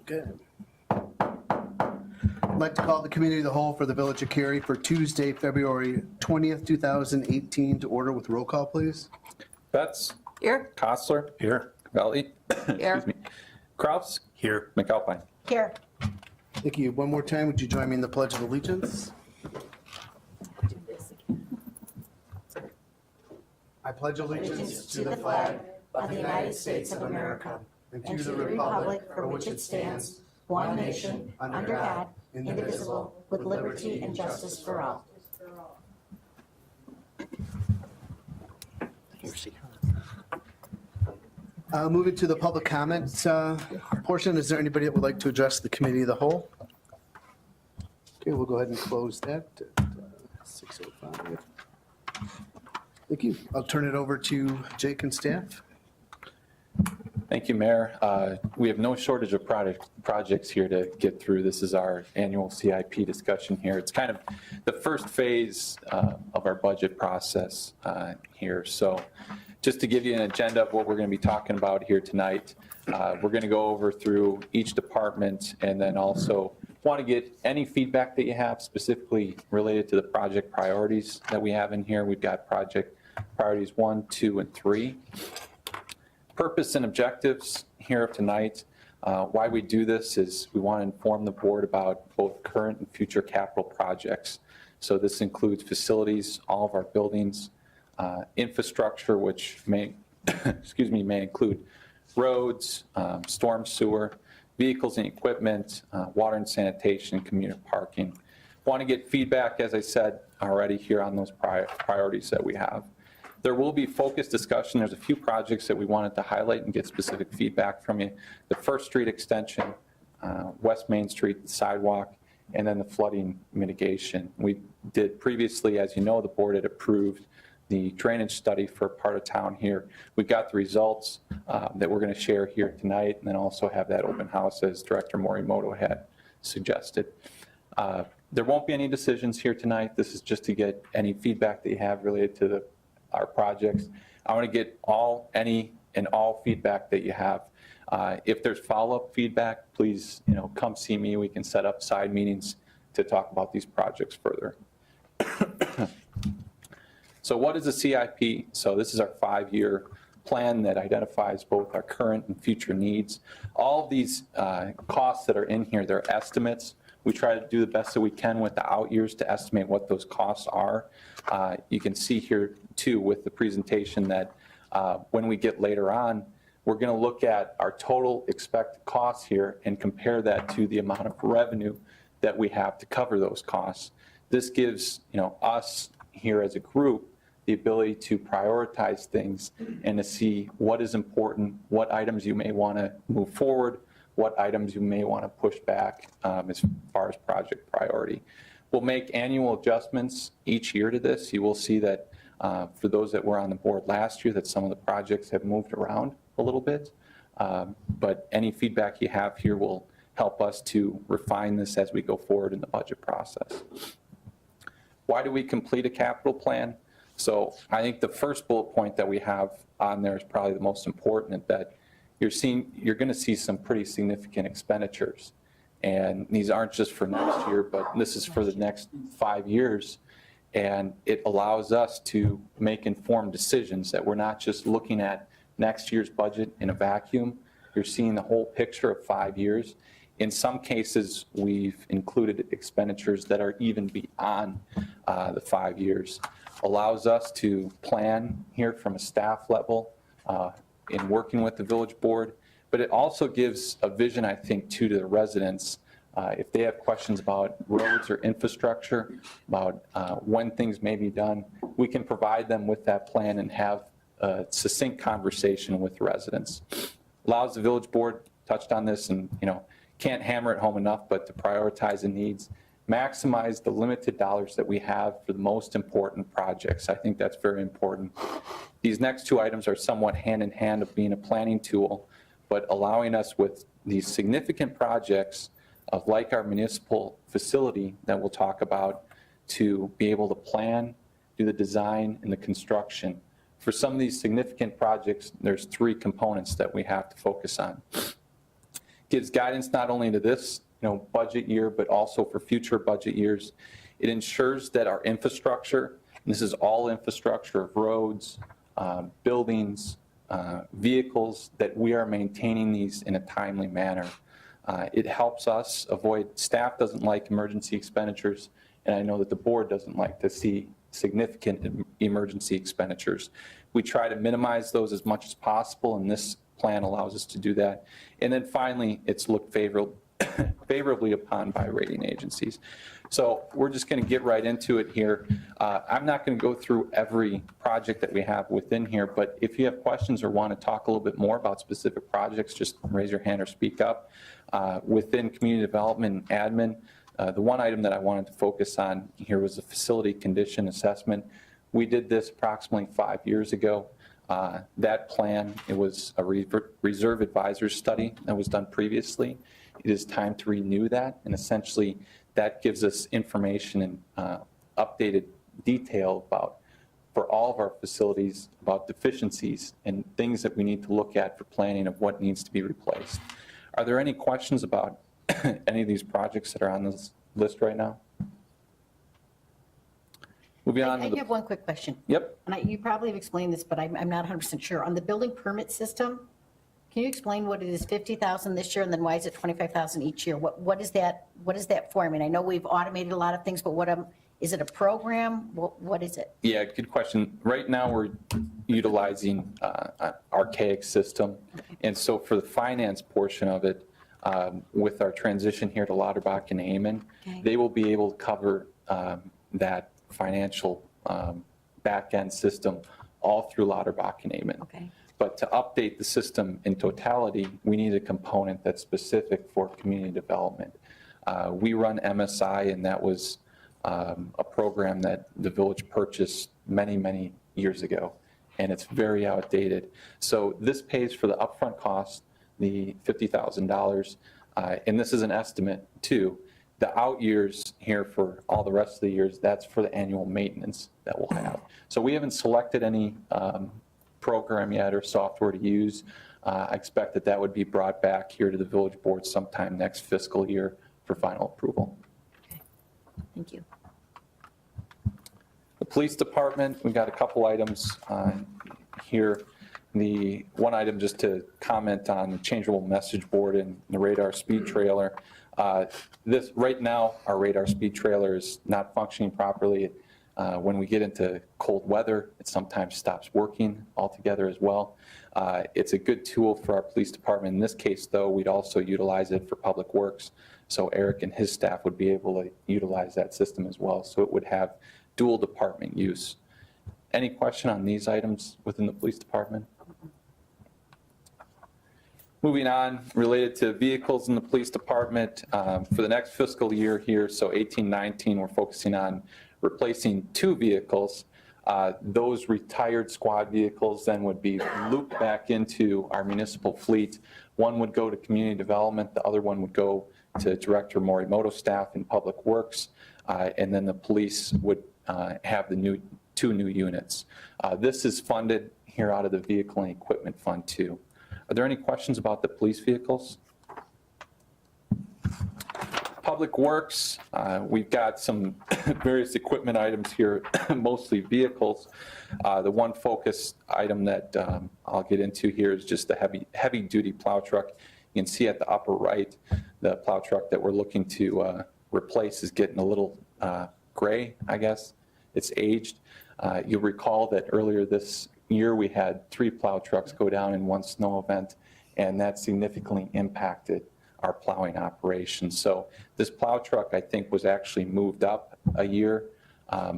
Good. I'd like to call the committee of the whole for the Village of Curie for Tuesday, February 20th, 2018 to order with roll call, please. Betts. Here. Kostler. Here. Valley. Here. Excuse me. Kraus. Here. McAlpine. Here. Thank you. One more time, would you join me in the Pledge of Allegiance? I pledge allegiance To the flag of the United States of America and to the republic for which it stands, one nation, under God, indivisible, with liberty and justice for all. Moving to the public comment portion, is there anybody that would like to address the committee of the whole? Okay, we'll go ahead and close that at 6:05. Thank you. I'll turn it over to Jake and staff. Thank you, Mayor. We have no shortage of projects here to get through. This is our annual CIP discussion here. It's kind of the first phase of our budget process here. So just to give you an agenda of what we're going to be talking about here tonight, we're going to go over through each department and then also want to get any feedback that you have specifically related to the project priorities that we have in here. We've got project priorities 1, 2, and 3. Purpose and objectives here of tonight. Why we do this is we want to inform the board about both current and future capital projects. So this includes facilities, all of our buildings, infrastructure, which may, excuse me, may include roads, storm sewer, vehicles and equipment, water and sanitation, community parking. Want to get feedback, as I said already, here on those priorities that we have. There will be focused discussion. There's a few projects that we wanted to highlight and get specific feedback from you. The First Street extension, West Main Street sidewalk, and then the flooding mitigation. We did previously, as you know, the board had approved the drainage study for part of town here. We've got the results that we're going to share here tonight, and then also have that open house as Director Morimoto had suggested. There won't be any decisions here tonight. This is just to get any feedback that you have related to our projects. I want to get any and all feedback that you have. If there's follow-up feedback, please, come see me. We can set up side meetings to talk about these projects further. So what is a CIP? So this is our 5-year plan that identifies both our current and future needs. All of these costs that are in here, they're estimates. We try to do the best that we can with the out years to estimate what those costs are. You can see here too with the presentation that when we get later on, we're going to look at our total expected costs here and compare that to the amount of revenue that we have to cover those costs. This gives us here as a group the ability to prioritize things and to see what is important, what items you may want to move forward, what items you may want to push back as far as project priority. We'll make annual adjustments each year to this. You will see that for those that were on the board last year, that some of the projects have moved around a little bit. But any feedback you have here will help us to refine this as we go forward in the budget process. Why do we complete a capital plan? So I think the first bullet point that we have on there is probably the most important, that you're going to see some pretty significant expenditures. And these aren't just for next year, but this is for the next 5 years. And it allows us to make informed decisions, that we're not just looking at next year's budget in a vacuum. You're seeing the whole picture of 5 years. In some cases, we've included expenditures that are even beyond the 5 years. Allows us to plan here from a staff level in working with the village board, but it also gives a vision, I think, to the residents. If they have questions about roads or infrastructure, about when things may be done, we can provide them with that plan and have a succinct conversation with the residents. Allows the village board, touched on this, and can't hammer it home enough, but to prioritize the needs, maximize the limited dollars that we have for the most important projects. I think that's very important. These next two items are somewhat hand in hand of being a planning tool, but allowing us with these significant projects of like our municipal facility that we'll talk about, to be able to plan, do the design and the construction. For some of these significant projects, there's 3 components that we have to focus on. gives guidance not only to this budget year, but also for future budget years. It ensures that our infrastructure, and this is all infrastructure of roads, buildings, vehicles, that we are maintaining these in a timely manner. It helps us avoid, staff doesn't like emergency expenditures, and I know that the board doesn't like to see significant emergency expenditures. We try to minimize those as much as possible, and this plan allows us to do that. And then finally, it's looked favorably upon by rating agencies. So we're just going to get right into it here. I'm not going to go through every project that we have within here, but if you have questions or want to talk a little bit more about specific projects, just raise your hand or speak up. Within community development and admin, the one item that I wanted to focus on here was the facility condition assessment. We did this approximately 5 years ago. That plan, it was a reserve advisor study that was done previously. It is time to renew that, and essentially that gives us information and updated detail about, for all of our facilities, about deficiencies and things that we need to look at for planning of what needs to be replaced. Are there any questions about any of these projects that are on this list right now? Moving on to I have one quick question. Yep. And you probably have explained this, but I'm not 100% sure. On the building permit system, can you explain what it is, 50,000 this year, and then why is it 25,000 each year? What is that for? I mean, I know we've automated a lot of things, but is it a program? What is it? Yeah, good question. Right now, we're utilizing an archaic system. And so for the finance portion of it, with our transition here to Lauterbach and Amon, they will be able to cover that financial back-end system all through Lauterbach and Amon. Okay. But to update the system in totality, we need a component that's specific for community development. We run MSI, and that was a program that the village purchased many, many years ago, and it's very outdated. So this pays for the upfront cost, the $50,000, and this is an estimate too. The out years here for all the rest of the years, that's for the annual maintenance that we'll have. So we haven't selected any program yet or software to use. I expect that that would be brought back here to the village board sometime next fiscal year for final approval. Okay. Thank you. The police department, we've got a couple items here. The one item, just to comment on the changeable message board and the radar speed trailer. This right now, our radar speed trailer is not functioning properly. When we get into cold weather, it sometimes stops working altogether as well. It's a good tool for our police department. In this case, though, we'd also utilize it for public works. So Eric and his staff would be able to utilize that system as well. So it would have dual department use. Any question on these items within the police department? Moving on, related to vehicles in the police department, for the next fiscal year here, so 18-19, we're focusing on replacing 2 vehicles. Those retired squad vehicles then would be looped back into our municipal fleet. One would go to community development, the other one would go to Director Morimoto staff in public works, and then the police would have the 2 new units. This is funded here out of the Vehicle and Equipment Fund too. Are there any questions about the police vehicles? Public Works, we've got some various equipment items here, mostly vehicles. The one focus item that I'll get into here is just the heavy duty plow truck. You can see at the upper right, the plow truck that we're looking to replace is getting a little gray, I guess. It's aged. You'll recall that earlier this year we had 3 plow trucks go down in one snow event, and that significantly impacted our plowing operations. So this plow truck, I think, was actually moved up a year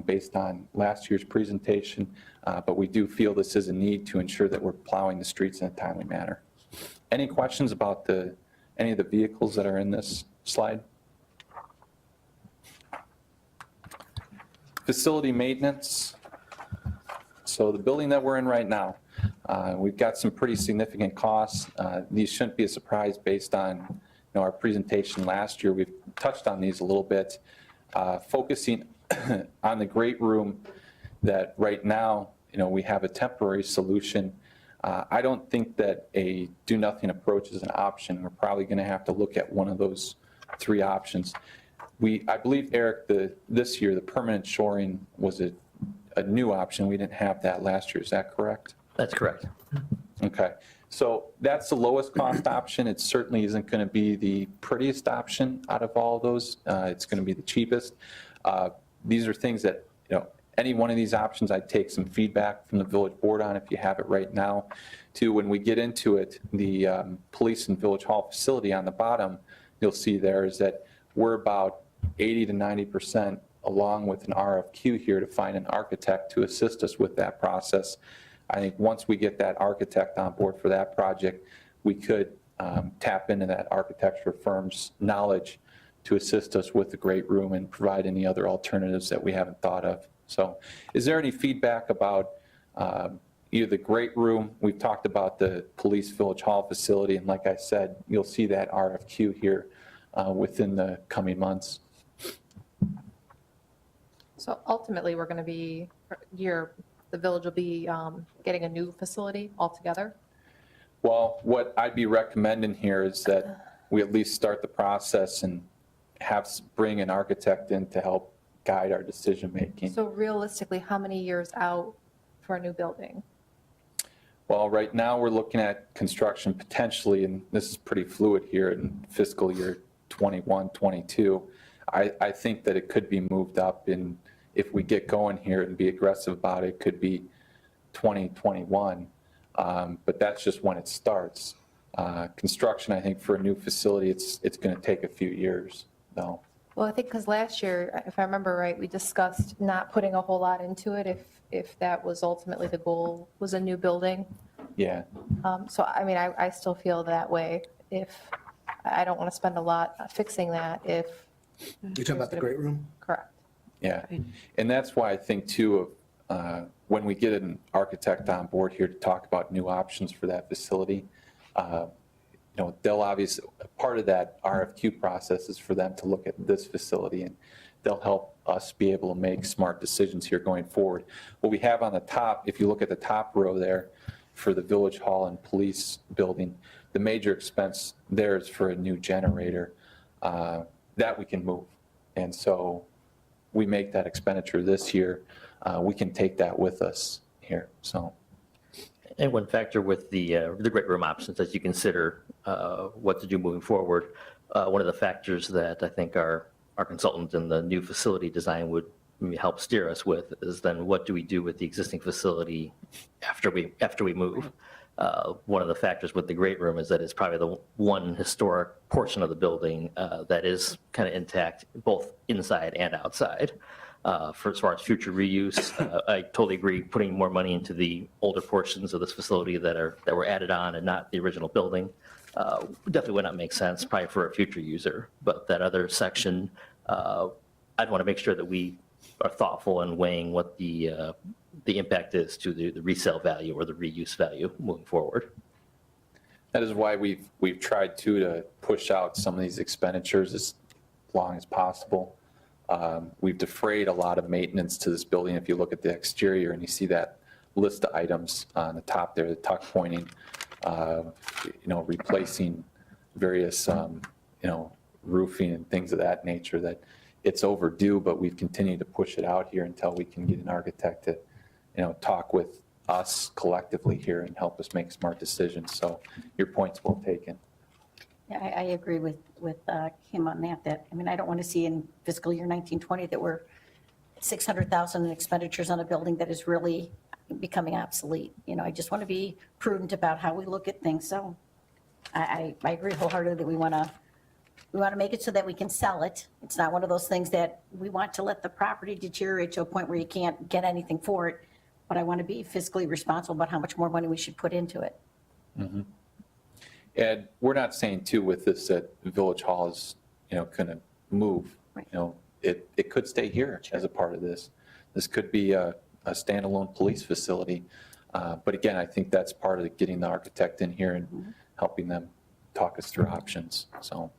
based on last year's presentation, but we do feel this is a need to ensure that we're plowing the streets in a timely manner. Any questions about any of the vehicles that are in this slide? Facility maintenance. So the building that we're in right now, we've got some pretty significant costs. These shouldn't be a surprise based on our presentation last year. We've touched on these a little bit, focusing on the great room that right now, we have a temporary solution I don't think that a do-nothing approach is an option. We're probably going to have to look at one of those 3 options. I believe, Eric, this year, the permanent shoring was a new option. We didn't have that last year. Is that correct? That's correct. Okay. So that's the lowest cost option. It certainly isn't going to be the prettiest option out of all of those. It's going to be the cheapest. These are things that, any one of these options, I'd take some feedback from the village board on if you have it right now. To when we get into it, the police and village hall facility on the bottom, you'll see there is that we're about 80 to 90% along with an RFQ here to find an architect to assist us with that process. I think once we get that architect on board for that project, we could tap into that architecture firm's knowledge to assist us with the great room and provide any other alternatives that we haven't thought of. So is there any feedback about either the great room? We've talked about the police village hall facility, and like I said, you'll see that RFQ here within the coming months. So ultimately, we're going to be, the village will be getting a new facility altogether? Well, what I'd be recommending here is that we at least start the process and bring an architect in to help guide our decision-making. So realistically, how many years out for a new building? Well, right now, we're looking at construction potentially, and this is pretty fluid here in fiscal year 21, 22. I think that it could be moved up in, if we get going here and be aggressive about it, could be 2021. But that's just when it starts. Construction, I think, for a new facility, it's going to take a few years, though. Well, I think because last year, if I remember right, we discussed not putting a whole lot into it if that was ultimately the goal, was a new building. Yeah. So, I mean, I still feel that way. If I don't want to spend a lot fixing that if. You're talking about the great room? Correct. Yeah, and that's why I think too, when we get an architect on board here to talk about new options for that facility, they'll obviously, part of that RFQ process is for them to look at this facility, and they'll help us be able to make smart decisions here going forward. What we have on the top, if you look at the top row there for the village hall and police building, the major expense there is for a new generator that we can move. And so we make that expenditure this year, we can take that with us here, so. And one factor with the great room options as you consider what to do moving forward, one of the factors that I think our consultant in the new facility design would help steer us with is then what do we do with the existing facility after we move? One of the factors with the great room is that it's probably the one historic portion of the building that is kind of intact, both inside and outside. For as far as future reuse, I totally agree. Putting more money into the older portions of this facility that were added on and not the original building definitely would not make sense, probably for a future user. But that other section, I'd want to make sure that we are thoughtful in weighing what the impact is to the resale value or the reuse value moving forward. That is why we've tried to push out some of these expenditures as long as possible. We've defrayed a lot of maintenance to this building. If you look at the exterior and you see that list of items on the top there, the tuck pointing, replacing various, roofing and things of that nature, that it's overdue, but we've continued to push it out here until we can get an architect to, talk with us collectively here and help us make smart decisions. So your point's well taken. Yeah, I agree with Kim on that, I don't want to see in fiscal year 1920 that we're 600,000 in expenditures on a building that is really becoming obsolete. I just want to be prudent about how we look at things. So I agree wholeheartedly that we want to make it so that we can sell it. It's not one of those things that we want to let the property deteriorate to a point where you can't get anything for it. But I want to be fiscally responsible about how much more money we should put into it. Mm-hmm. And we're not saying too with this that Village Hall is, going to move. Right. It could stay here as a part of this. This could be a standalone police facility. But again, I think that's part of getting the architect in here and helping them talk us through options. So,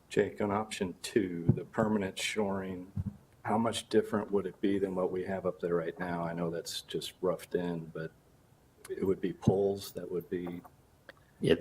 Jake, on option 2, the permanent shoring, how much different would it be than what we have up there right now? I know that's just roughed in, but it would be poles that would be Yeah,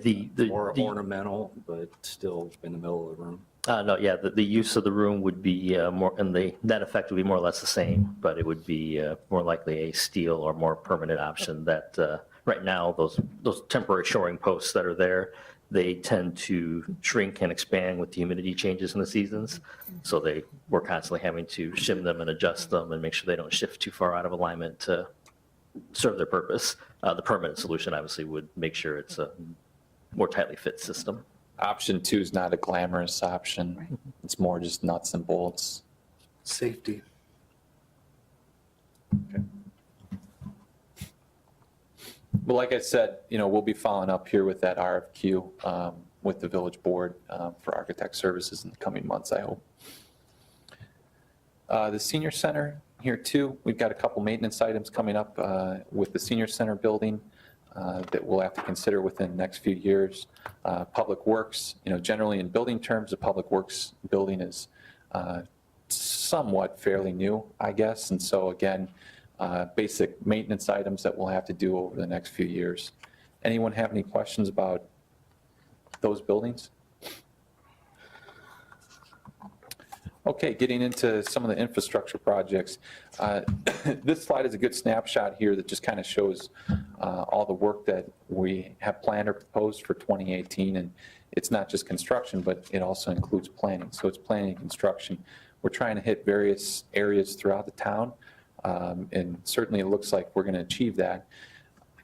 more ornamental, but still in the middle of the room. No, yeah, the use of the room would be more, and the net effect would be more or less the same, but it would be more likely a steel or more permanent option that, right now, those temporary shoring posts that are there, they tend to shrink and expand with the humidity changes in the seasons. So we're constantly having to shim them and adjust them and make sure they don't shift too far out of alignment to serve their purpose. The permanent solution obviously would make sure it's a more tightly fit system. Option 2 is not a glamorous option. It's more just nuts and bolts. Safety. But like I said, we'll be following up here with that RFQ with the village board for architect services in the coming months, I hope. The senior center here too, we've got a couple maintenance items coming up with the senior center building that we'll have to consider within the next few years. Public Works, generally in building terms, the Public Works building is somewhat fairly new, I guess. And so again, basic maintenance items that we'll have to do over the next few years. Anyone have any questions about those buildings? Okay, getting into some of the infrastructure projects. This slide is a good snapshot here that just kind of shows all the work that we have planned or proposed for 2018. And it's not just construction, but it also includes planning. So it's planning and construction. We're trying to hit various areas throughout the town. And certainly it looks like we're going to achieve that.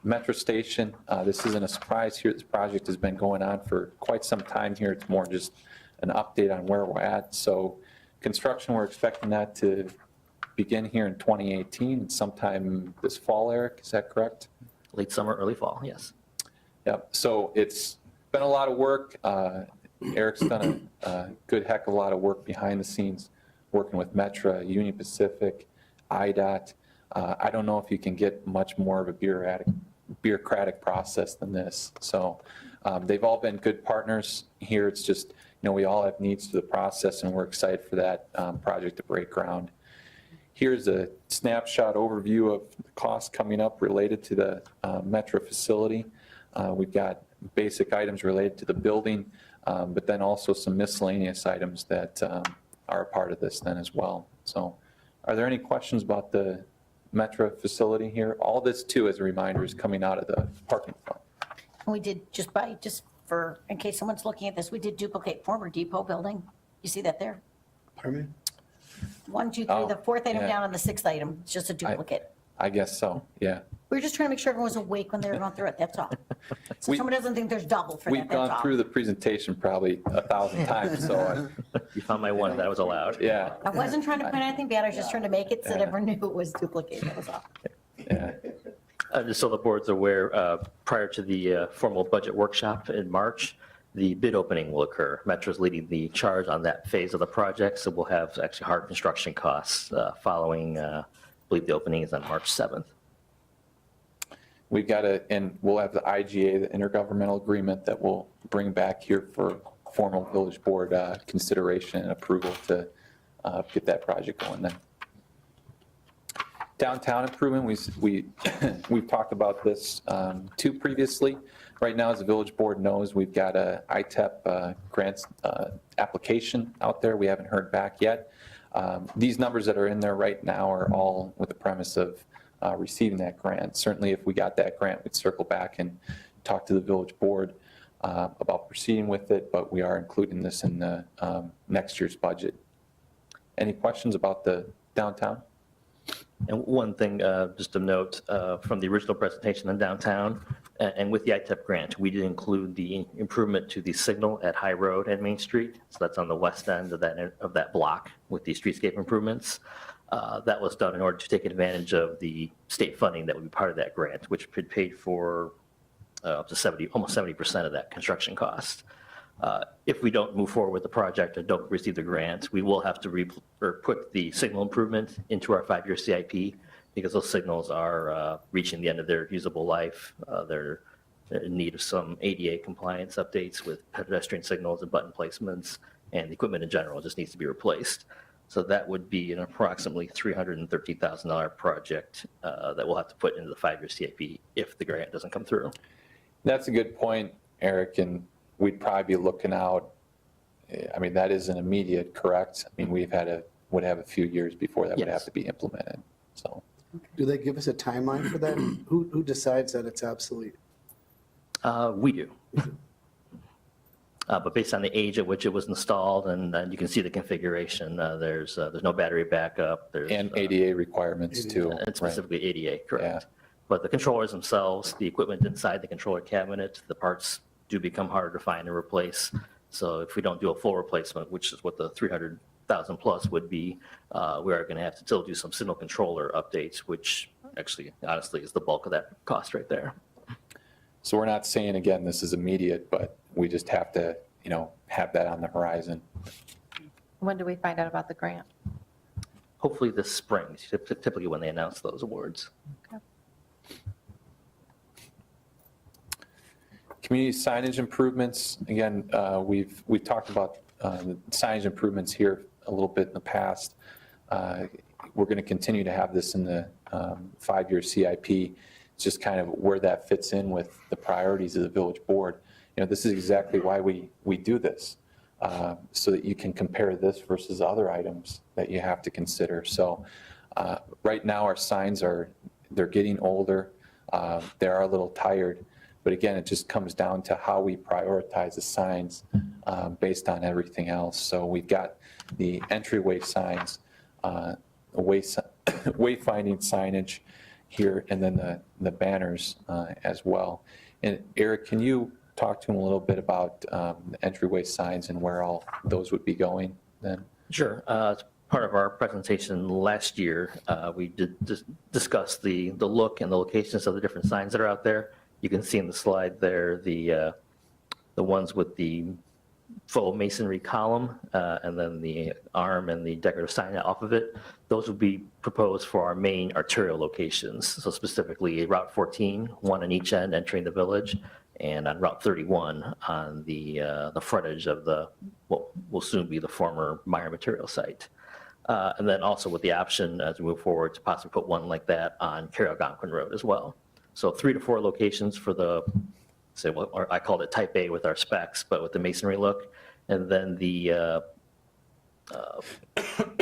Metro Station, this isn't a surprise here. This project has been going on for quite some time here. It's more just an update on where we're at. So construction, we're expecting that to begin here in 2018, sometime this fall, Eric, is that correct? Late summer, early fall, yes. Yep, so it's been a lot of work. Eric's done a good heck of a lot of work behind the scenes, working with Metra, Union Pacific, IDOT. I don't know if you can get much more of a bureaucratic process than this. So they've all been good partners here. It's just, we all have needs to the process, and we're excited for that project to break ground. Here's a snapshot overview of the costs coming up related to the Metro facility. We've got basic items related to the building, but then also some miscellaneous items that are a part of this then as well. So are there any questions about the Metro facility here? All this too, as a reminder, is coming out of the parking fund. And we did, for, in case someone's looking at this, we did duplicate former depot building. You see that there? Pardon me? 1, 2, 3, the fourth item yeah. down and the sixth item. It's just a duplicate. I guess so, yeah. We were just trying to make sure everyone was awake when they were going through it, that's all. So We- someone doesn't think there's double for We've that, that's gone all. through the presentation probably 1,000 times, so You found my one that was allowed. yeah, I wasn't trying to point anything bad, I was just trying to make it so that Yeah. everyone knew it was duplicated, that was all. yeah. Just so the board's aware, prior to the formal budget workshop in March, the bid opening will occur. Metro's leading the charge on that phase of the project, so we'll have actually hard construction costs following, I believe the opening is on March 7th. We've got and we'll have the IGA, the intergovernmental agreement that we'll bring back here for formal village board consideration and approval to get that project going then. Downtown improvement, we've talked about this too previously. Right now, as the village board knows, we've got a ITEP grants application out there. We haven't heard back yet. These numbers that are in there right now are all with the premise of receiving that grant. Certainly, if we got that grant, we'd circle back and talk to the village board about proceeding with it, but we are including this in the next year's budget. Any questions about the downtown? And one thing, just a note, from the original presentation on downtown, and with the ITEP grant, we did include the improvement to the signal at High Road and Main Street. So that's on the west end of that block with the streetscape improvements. That was done in order to take advantage of the state funding that would be part of that grant, which paid for up to almost 70% of that construction cost. If we don't move forward with the project and don't receive the grant, we will have to put the signal improvement into our 5-year CIP because those signals are reaching the end of their usable life. They're in need of some ADA compliance updates with pedestrian signals and button placements, and the equipment in general just needs to be replaced. So that would be an approximately $330,000 project that we'll have to put into the 5-year CIP if the grant doesn't come through. That's a good point, Eric, and we'd probably be looking out, I mean, that isn't immediate, correct? I mean, would have a few years before that would Yes. have to be implemented, so. Do they give us a timeline for that? Who decides that it's obsolete? We do. But based on the age at which it was installed, and you can see the configuration, there's no battery backup. There's, And ADA requirements too. and right? specifically ADA, correct. Yeah. But the controllers themselves, the equipment inside the controller cabinet, the parts do become harder to find and replace. So if we don't do a full replacement, which is what the 300,000 plus would be, we are going to have to still do some signal controller updates, which actually, honestly, is the bulk of that cost right there. So we're not saying, again, this is immediate, but we just have to, have that on the horizon. When do we find out about the grant? Hopefully this spring, typically when they announce those awards. Community signage improvements, again, we've talked about the signage improvements here a little bit in the past. We're going to continue to have this in the 5-year CIP. It's just kind of where that fits in with the priorities of the village board. This is exactly why we do this, so that you can compare this versus other items that you have to consider. So right now our signs they're getting older. They are a little tired. But again, it just comes down to how we prioritize the signs based on everything else. So we've got the entryway signs, wayfinding signage here, and then the banners as well. And Eric, can you talk to him a little bit about the entryway signs and where all those would be going then? Sure. As part of our presentation last year, we did discuss the look and the locations of the different signs that are out there. You can see in the slide there the ones with the faux masonry column and then the arm and the decorative sign off of it. Those would be proposed for our main arterial locations. So specifically Route 14, one on each end entering the village, and on Route 31 on the frontage of what will soon be the former Meyer Material site. And then also with the option as we move forward to possibly put one like that on Carroll-Algonquin Road as well. So 3 to 4 locations for or I called it type A with our specs, but with the masonry look. And then the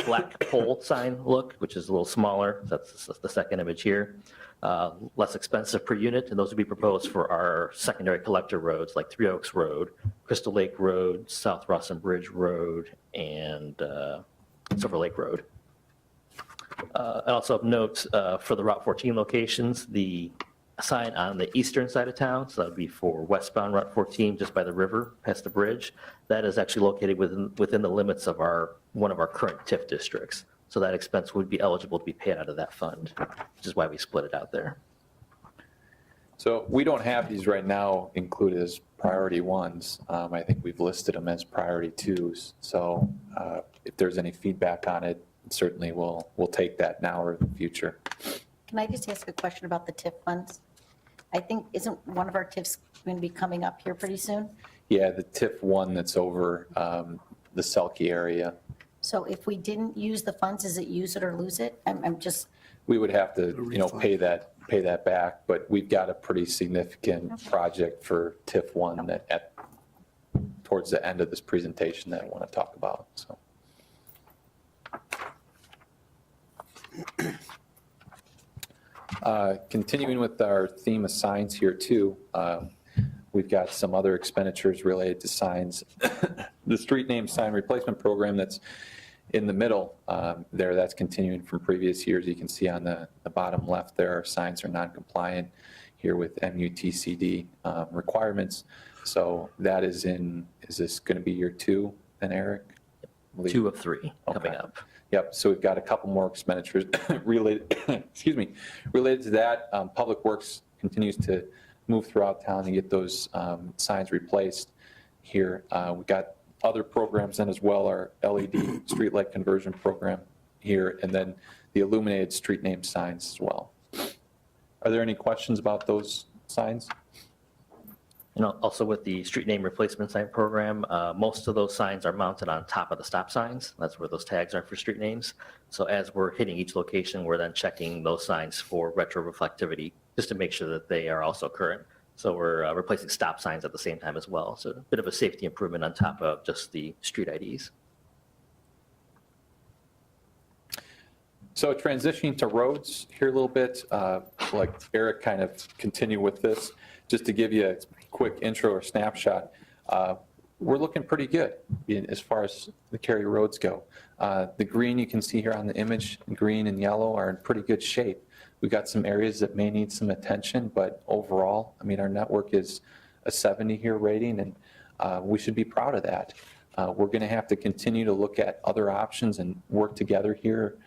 black pole sign look, which is a little smaller. That's the second image here. Less expensive per unit, and those would be proposed for our secondary collector roads like Three Oaks Road, Crystal Lake Road, South Rawson Bridge Road, and Silver Lake Road. And also of note for the Route 14 locations, the sign on the eastern side of town, so that would be for westbound Route 14, just by the river, past the bridge. That is actually located within the limits of one of our current TIF districts. So that expense would be eligible to be paid out of that fund, which is why we split it out there. So we don't have these right now included as priority ones. I think we've listed them as priority twos. So if there's any feedback on it, certainly we'll take that now or in the future. Can I just ask a question about the TIF funds? I think, isn't one of our TIFs going to be coming up here pretty soon? Yeah, the TIF one that's over the Selkie area. So if we didn't use the funds, is it use it or lose it? I'm just, We would have to, refund. pay that back, but we've got a pretty significant project for TIF one that towards the end of this presentation that I want to talk about, so. Continuing with our theme of signs here too, we've got some other expenditures related to signs. The street name sign replacement program that's in the middle there, that's continuing from previous years. You can see on the bottom left there, our signs are non-compliant here with MUTCD requirements. So that is this going to be year 2 then, Eric? 2 of 3 coming Okay. up. Yep, so we've got a couple more expenditures related, related to that. Public Works continues to move throughout town and get those signs replaced here. We've got other programs then as well, our LED streetlight conversion program here, and then the illuminated street name signs as well. Are there any questions about those signs? And also with the street name replacement sign program, most of those signs are mounted on top of the stop signs. That's where those tags are for street names. So as we're hitting each location, we're then checking those signs for retroreflectivity just to make sure that they are also current. So we're replacing stop signs at the same time as well. So a bit of a safety improvement on top of just the street IDs. So transitioning to roads here a little bit, like Eric kind of continue with this, just to give you a quick intro or snapshot. We're looking pretty good as far as the Curie roads go. The green you can see here on the image, green and yellow are in pretty good shape. We've got some areas that may need some attention, but overall, I mean, our network is a 70 here rating, and we should be proud of that. We're going to have to continue to look at other options and work together here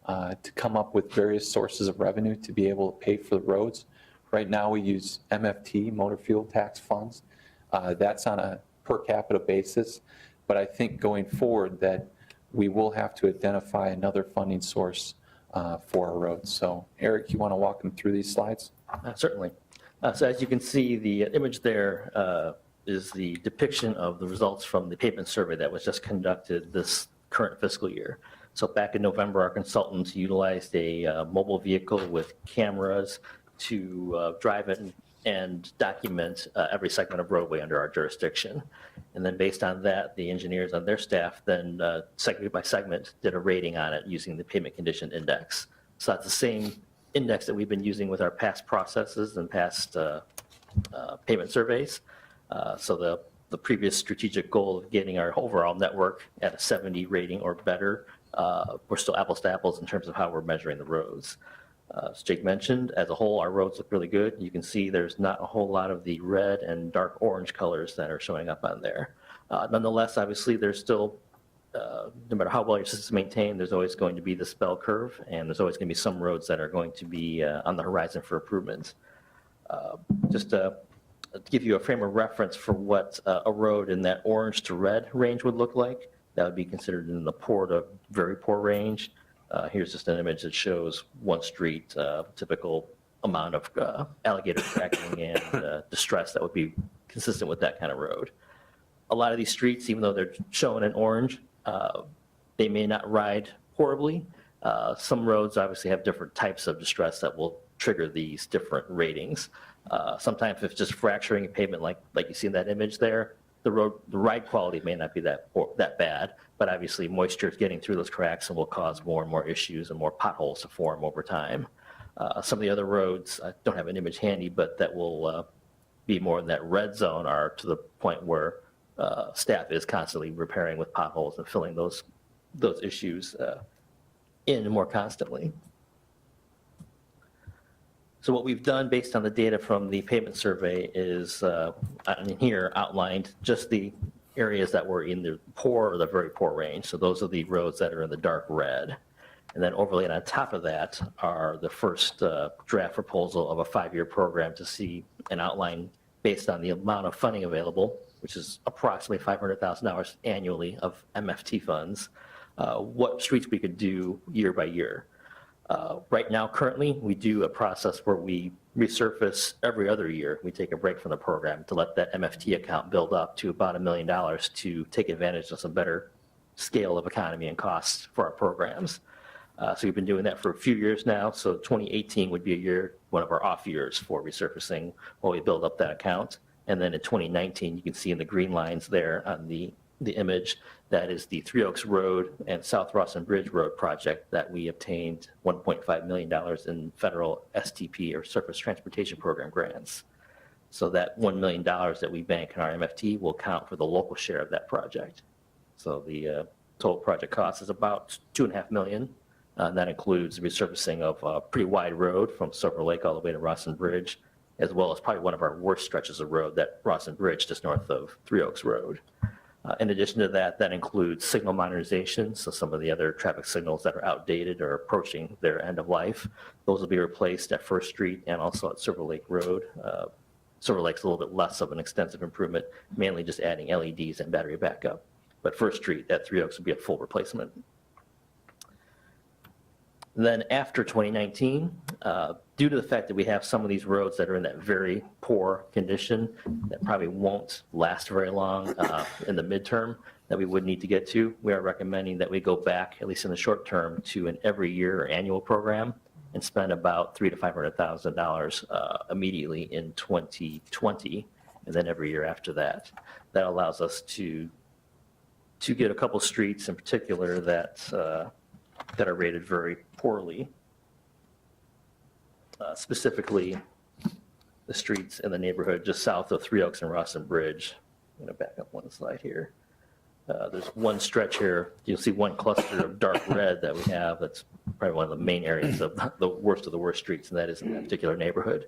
to come up with various sources of revenue to be able to pay for the roads. Right now, we use MFT, motor fuel tax funds. That's on a per capita basis, but I think going forward that we will have to identify another funding source for our roads. So Eric, you want to walk them through these slides? Certainly. So as you can see, the image there is the depiction of the results from the pavement survey that was just conducted this current fiscal year. So back in November, our consultants utilized a mobile vehicle with cameras to drive it and document every segment of roadway under our jurisdiction. And then based on that, the engineers on their staff then segment by segment did a rating on it using the pavement condition index. So that's the same index that we've been using with our past processes and past pavement surveys. So the previous strategic goal of getting our overall network at a 70 rating or better, we're still apples to apples in terms of how we're measuring the roads. As Jake mentioned, as a whole, our roads look really good. You can see there's not a whole lot of the red and dark orange colors that are showing up on there. Nonetheless, obviously, there's still, no matter how well your system is maintained, there's always going to be this bell curve, and there's always going to be some roads that are going to be on the horizon for improvement. Just to give you a frame of reference for what a road in that orange to red range would look like, that would be considered in the poor to very poor range. Here's just an image that shows one street, typical amount of alligator tracking and distress that would be consistent with that kind of road. A lot of these streets, even though they're shown in orange, they may not ride horribly. Some roads obviously have different types of distress that will trigger these different ratings. Sometimes if it's just fracturing pavement like you see in that image there, the ride quality may not be that bad, but obviously moisture is getting through those cracks and will cause more and more issues and more potholes to form over time. Some of the other roads, I don't have an image handy, but that will be more in that red zone are to the point where staff is constantly repairing with potholes and filling those issues in more constantly. So what we've done based on the data from the pavement survey is here outlined just the areas that were in the poor or the very poor range. So those are the roads that are in the dark red. And then overlaid on top of that are the first draft proposal of a 5-year program to see an outline based on the amount of funding available, which is approximately $500,000 annually of MFT funds, what streets we could do year by year. Right now, currently, we do a process where we resurface every other year. We take a break from the program to let that MFT account build up to about $1 million to take advantage of some better scale of economy and costs for our programs. So we've been doing that for a few years now. So 2018 would be a year, one of our off years for resurfacing while we build up that account. And then in 2019, you can see in the green lines there on the image, that is the Three Oaks Road and South Rawson Bridge Road project that we obtained $1.5 million in federal STP or Surface Transportation Program grants. So that $1 million that we bank in our MFT will count for the local share of that project. So the total project cost is about $2.5 million. That includes resurfacing of a pretty wide road from Silver Lake all the way to Rawson Bridge, as well as probably one of our worst stretches of road, that Rawson Bridge just north of Three Oaks Road. In addition to that, that includes signal modernization. So some of the other traffic signals that are outdated or approaching their end of life, those will be replaced at First Street and also at Silver Lake Road. Silver Lake's a little bit less of an extensive improvement, mainly just adding LEDs and battery backup. But First Street at Three Oaks would be a full replacement. Then after 2019, due to the fact that we have some of these roads that are in that very poor condition that probably won't last very long in the midterm that we would need to get to, we are recommending that we go back, at least in the short term, to an every year or annual program and spend about $300,000 to $500,000 immediately in 2020, and then every year after that. That allows us to get a couple streets in particular that are rated very poorly. Specifically, the streets in the neighborhood just south of Three Oaks and Rawson Bridge. I'm going to back up one slide here. There's one stretch here. You'll see one cluster of dark red that we have. That's probably one of the main areas of the worst streets, and that is in that particular neighborhood.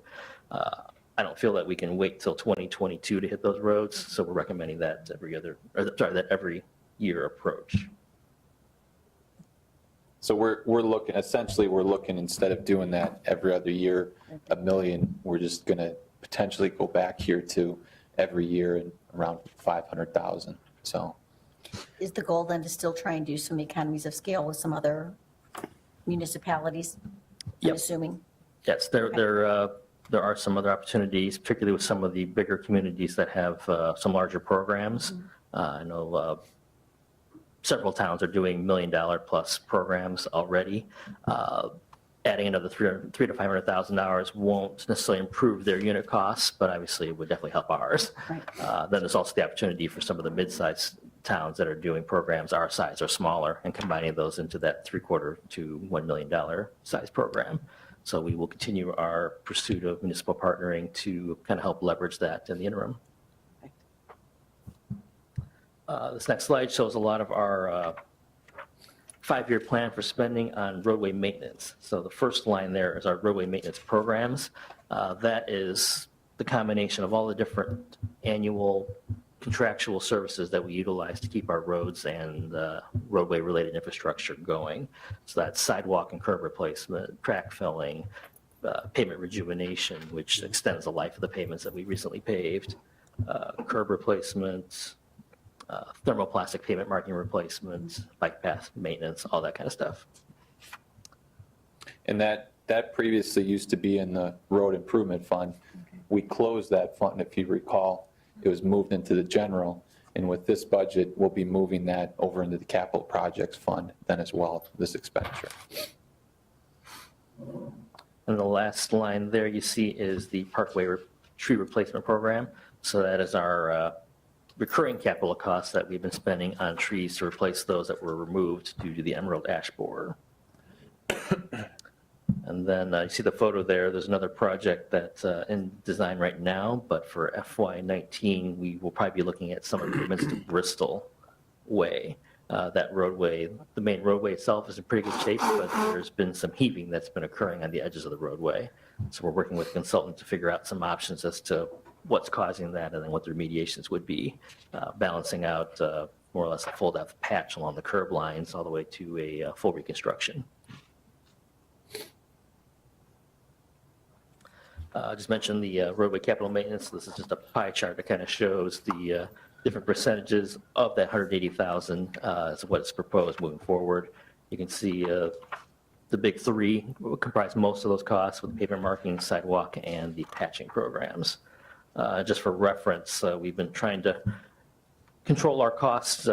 I don't feel that we can wait till 2022 to hit those roads, so we're recommending that that every year approach. So we're looking, essentially, we're looking, instead of doing that every other year, $1 million, we're just going to potentially go back here to every year and around 500,000. So Is the goal then to still try and do some economies of scale with some other municipalities? Yep. I'm assuming. Yes, there are some other opportunities, particularly with some of the bigger communities that have some larger programs. I know several towns are doing $1 million plus programs already. Adding another $300,000 to $500,000 won't necessarily improve their unit costs, but obviously it would definitely help ours. Right. Then there's also the opportunity for some of the mid-sized towns that are doing programs our size or smaller and combining those into that $750,000 to $1 million size program. So we will continue our pursuit of municipal partnering to kind of help leverage that in the interim. This next slide shows a lot of our 5-year plan for spending on roadway maintenance. So the first line there is our roadway maintenance programs. That is the combination of all the different annual contractual services that we utilize to keep our roads and roadway related infrastructure going. So that's sidewalk and curb replacement, crack filling, pavement rejuvenation, which extends the life of the pavements that we recently paved, curb replacements, thermoplastic pavement marking replacements, bike path maintenance, all that kind of stuff. And that previously used to be in the road improvement fund. We closed that fund, if you recall. It was moved into the general, and with this budget, we'll be moving that over into the capital projects fund then as well, this expenditure. And the last line there you see is the Parkway tree replacement program. So that is our recurring capital costs that we've been spending on trees to replace those that were removed due to the emerald ash borer. And then you see the photo there. There's another project that's in design right now, but for FY19, we will probably be looking at some improvements to Bristol Way. That roadway, the main roadway itself is in pretty good shape, but there's been some heaving that's been occurring on the edges of the roadway. So we're working with a consultant to figure out some options as to what's causing that and then what the remediations would be, balancing out more or less a full depth patch along the curb lines all the way to a full reconstruction. I just mentioned the roadway capital maintenance. This is just a pie chart that kind of shows the different percentages of that 180,000 as what is proposed moving forward. You can see the big three will comprise most of those costs, with pavement marking, sidewalk, and the patching programs. Just for reference, we've been trying to control our costs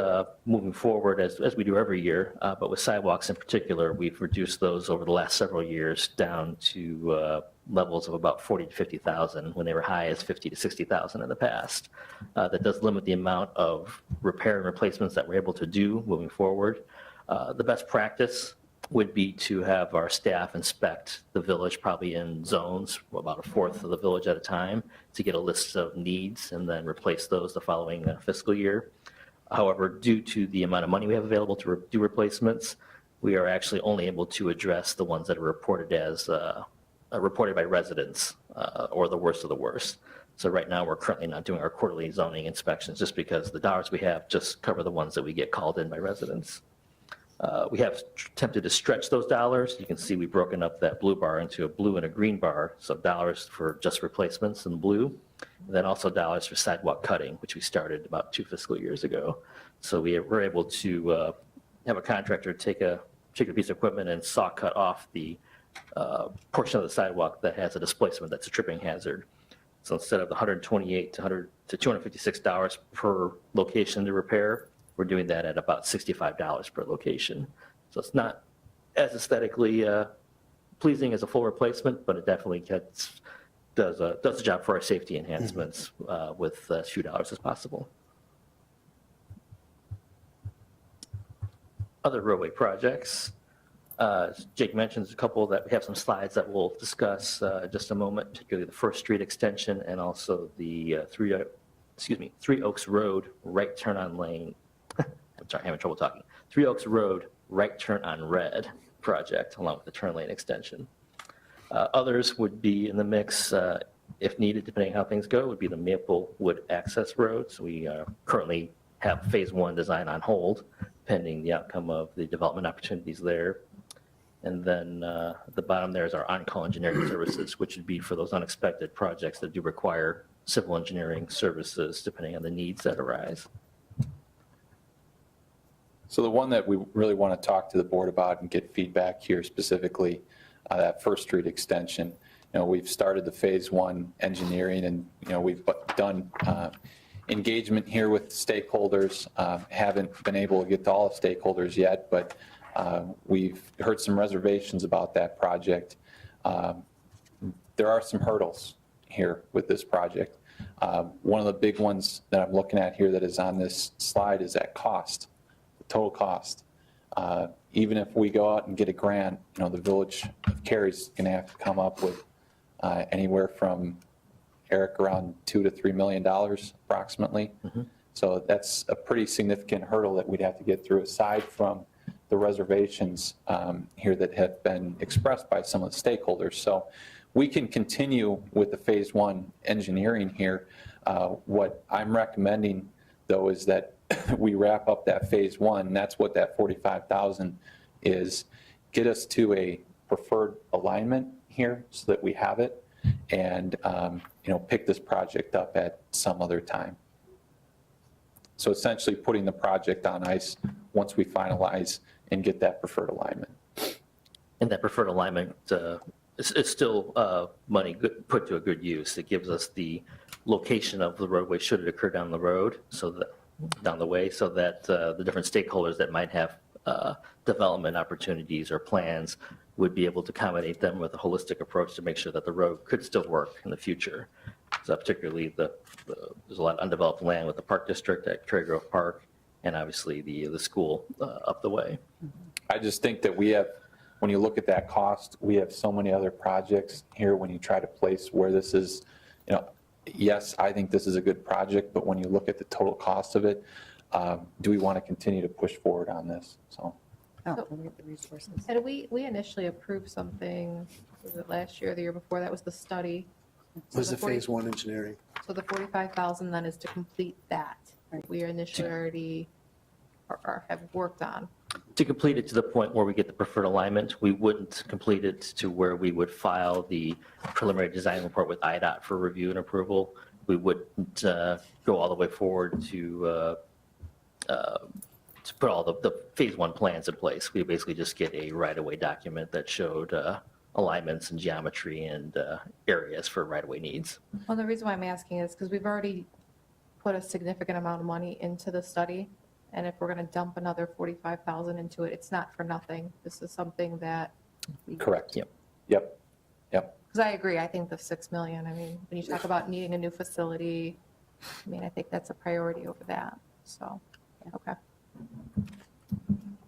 moving forward as we do every year, but with sidewalks in particular, we've reduced those over the last several years down to levels of about 40 to 50,000 when they were high as 50 to 60,000 in the past. That does limit the amount of repair and replacements that we're able to do moving forward. The best practice would be to have our staff inspect the village probably in zones, about a fourth of the village at a time, to get a list of needs and then replace those the following fiscal year. However, due to the amount of money we have available to do replacements, we are actually only able to address the ones that are reported as reported by residents or the worst of the worst. So right now we're currently not doing our quarterly zoning inspections just because the dollars we have just cover the ones that we get called in by residents. We have attempted to stretch those dollars. You can see we've broken up that blue bar into a blue and a green bar. So dollars for just replacements in blue, and then also dollars for sidewalk cutting, which we started about 2 fiscal years ago. So we're able to have a contractor take a particular piece of equipment and saw cut off the portion of the sidewalk that has a displacement that's a tripping hazard. So instead of the $128 to $256 per location to repair, we're doing that at about $65 per location. So it's not as aesthetically pleasing as a full replacement, but it definitely does the job for our safety enhancements with as few dollars as possible. Other roadway projects. Jake mentions a couple that we have some slides that we'll discuss in just a moment, particularly the First Street extension and also the Three Oaks Road right turn on lane. I'm sorry, I'm having trouble talking. Three Oaks Road right turn on red project along with the turn lane extension. Others would be in the mix if needed, depending on how things go, would be the Maplewood Access Road. So we currently have phase 1 design on hold pending the outcome of the development opportunities there. And then at the bottom there is our on-call engineering services, which would be for those unexpected projects that do require civil engineering services depending on the needs that arise. So the one that we really want to talk to the board about and get feedback here specifically, that First Street extension. We've started the phase 1 engineering and, we've done engagement here with stakeholders. Haven't been able to get to all the stakeholders yet, but we've heard some reservations about that project. There are some hurdles here with this project. One of the big ones that I'm looking at here that is on this slide is that cost, the total cost. Even if we go out and get a grant, the village of Carey's going to have to come up with anywhere from, Eric, around $2 to $3 million approximately. Mm-hmm. So that's a pretty significant hurdle that we'd have to get through, aside from the reservations here that have been expressed by some of the stakeholders. So we can continue with the phase 1 engineering here. What I'm recommending, though, is that we wrap up that phase 1. That's what that $45,000 is. Get us to a preferred alignment here so that we have it, and pick this project up at some other time. So essentially putting the project on ice once we finalize and get that preferred alignment. And that preferred alignment is still money put to a good use. It gives us the location of the roadway should it occur down the road, so that the different stakeholders that might have development opportunities or plans would be able to accommodate them with a holistic approach to make sure that the road could still work in the future. So particularly there's a lot of undeveloped land with the Park District at Cherry Grove Park, and obviously the school up the way. I just think that we have, when you look at that cost, we have so many other projects here when you try to place where this is, yes, I think this is a good project, but when you look at the total cost of it, do we want to continue to push forward on this? So. Oh, we have the resources. And we initially approved something, was it last year or the year before? That was the study. Was the phase 1 engineering? So the 45,000 then is to complete that. We initially already have worked on. To complete it to the point where we get the preferred alignment, we wouldn't complete it to where we would file the preliminary design report with IDOT for review and approval. We wouldn't go all the way forward to put all the phase 1 plans in place. We basically just get a right-of-way document that showed alignments and geometry and areas for right-of-way needs. Well, the reason why I'm asking is because we've already put a significant amount of money into the study. And if we're going to dump another 45,000 into it, it's not for nothing. This is something that. Correct. Yep. Because I agree. I think the 6 million, when you talk about needing a new facility, I think that's a priority over that. So, okay.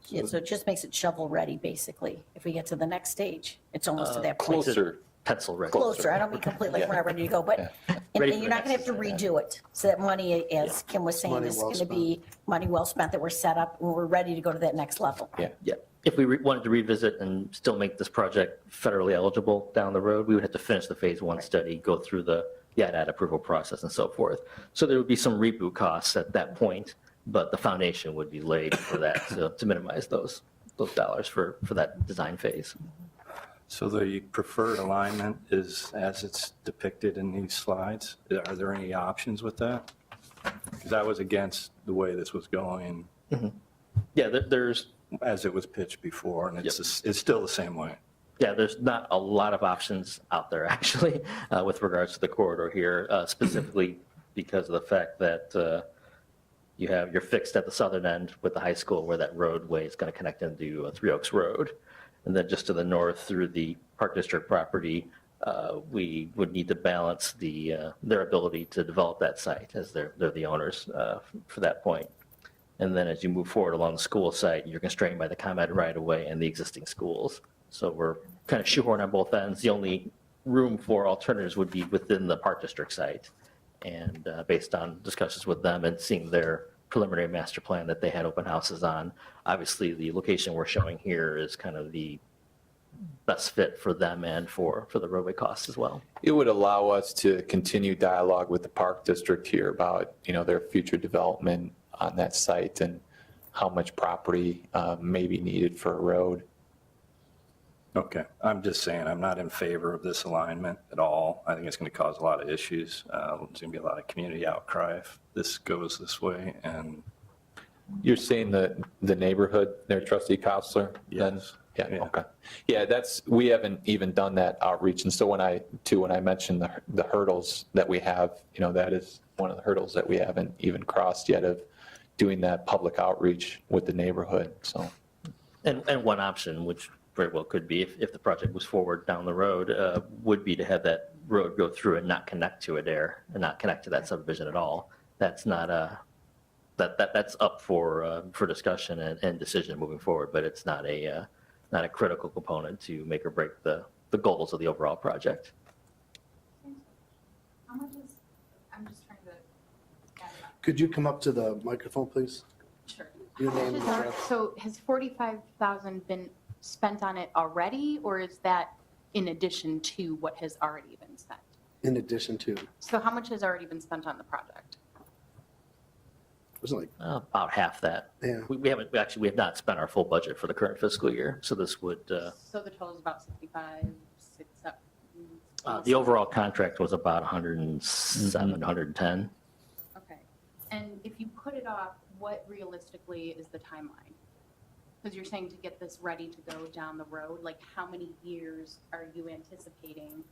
Yeah, so it just makes it shovel ready, basically. If we get to the next stage, it's almost to that point. Closer. Pencil ready. Closer, I don't mean completely, we're not ready to go, but, and Ready you're for not gonna have to redo it. So that money, as Kim was saying, Money is well gonna be money well spent, that we're set up, and we're ready to go to that next level. Yeah. If we wanted to revisit and still make this project federally eligible down the road, we would have to finish the phase 1 study, go through the IDOT approval process and so forth. So there would be some reboot costs at that point, but the foundation would be laid for that to minimize those dollars for that design phase. So the preferred alignment is as it's depicted in these slides. Are there any options with that? Because I was against the way this was going. Yeah, there's as it was pitched before, and it's still the same way. Yeah, there's not a lot of options out there, actually, with regards to the corridor here, specifically because of the fact that you're fixed at the southern end with the high school where that roadway is going to connect into Three Oaks Road. And then just to the north through the Park District property, we would need to balance their ability to develop that site as they're the owners for that point. And then as you move forward along the school site, you're constrained by the ComEd right-of-way and the existing schools. So we're kind of shoehorned on both ends. The only room for alternatives would be within the Park District site. And based on discussions with them and seeing their preliminary master plan that they had open houses on, obviously the location we're showing here is kind of the best fit for them and for the roadway costs as well. It would allow us to continue dialogue with the Park District here about, their future development on that site and how much property may be needed for a road. Okay, I'm just saying, I'm not in favor of this alignment at all. I think it's going to cause a lot of issues. There's going to be a lot of community outcry if this goes this way, and You're saying the neighborhood there, Trustee Counselor? yes. Yeah, Yeah. okay. Yeah, we haven't even done that outreach. And so when I mentioned the hurdles that we have, that is one of the hurdles that we haven't even crossed yet of doing that public outreach with the neighborhood, so. And one option, which very well could be, if the project was forward down the road, would be to have that road go through and not connect to Adair and not connect to that subdivision at all. That's not that's up for discussion and decision moving forward, but it's not a critical component to make or break the goals of the overall project. How much is, I'm just trying to add it up. Could you come up to the microphone, please? Sure. Your How much name is and our- address. So has 45,000 been spent on it already, or is that in addition to what has already been spent? In addition to, So how much has already been spent on the project? wasn't like, About half that. yeah, We have not spent our full budget for the current fiscal year, so this would, So the total is about 65, 67. the overall contract was about 107, 110. Okay. And if you put it off, what realistically is the timeline? Because you're saying to get this ready to go down the road, like how many years are you anticipating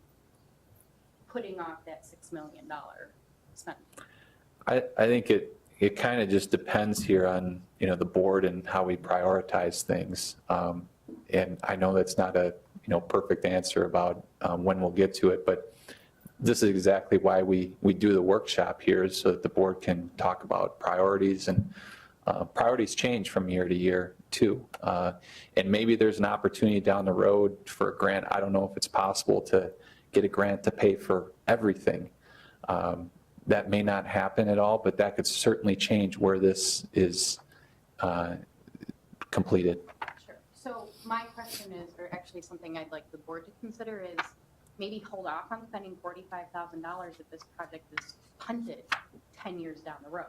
putting off that $6 million spend? I think it kind of just depends here on, the board and how we prioritize things. And I know that's not a, perfect answer about when we'll get to it, but this is exactly why we do the workshop here, is so that the board can talk about priorities, and priorities change from year to year too. And maybe there's an opportunity down the road for a grant. I don't know if it's possible to get a grant to pay for everything. That may not happen at all, but that could certainly change where this is completed. Sure. So my question is, or actually something I'd like the board to consider is maybe hold off on spending $45,000 if this project is punted 10 years down the road.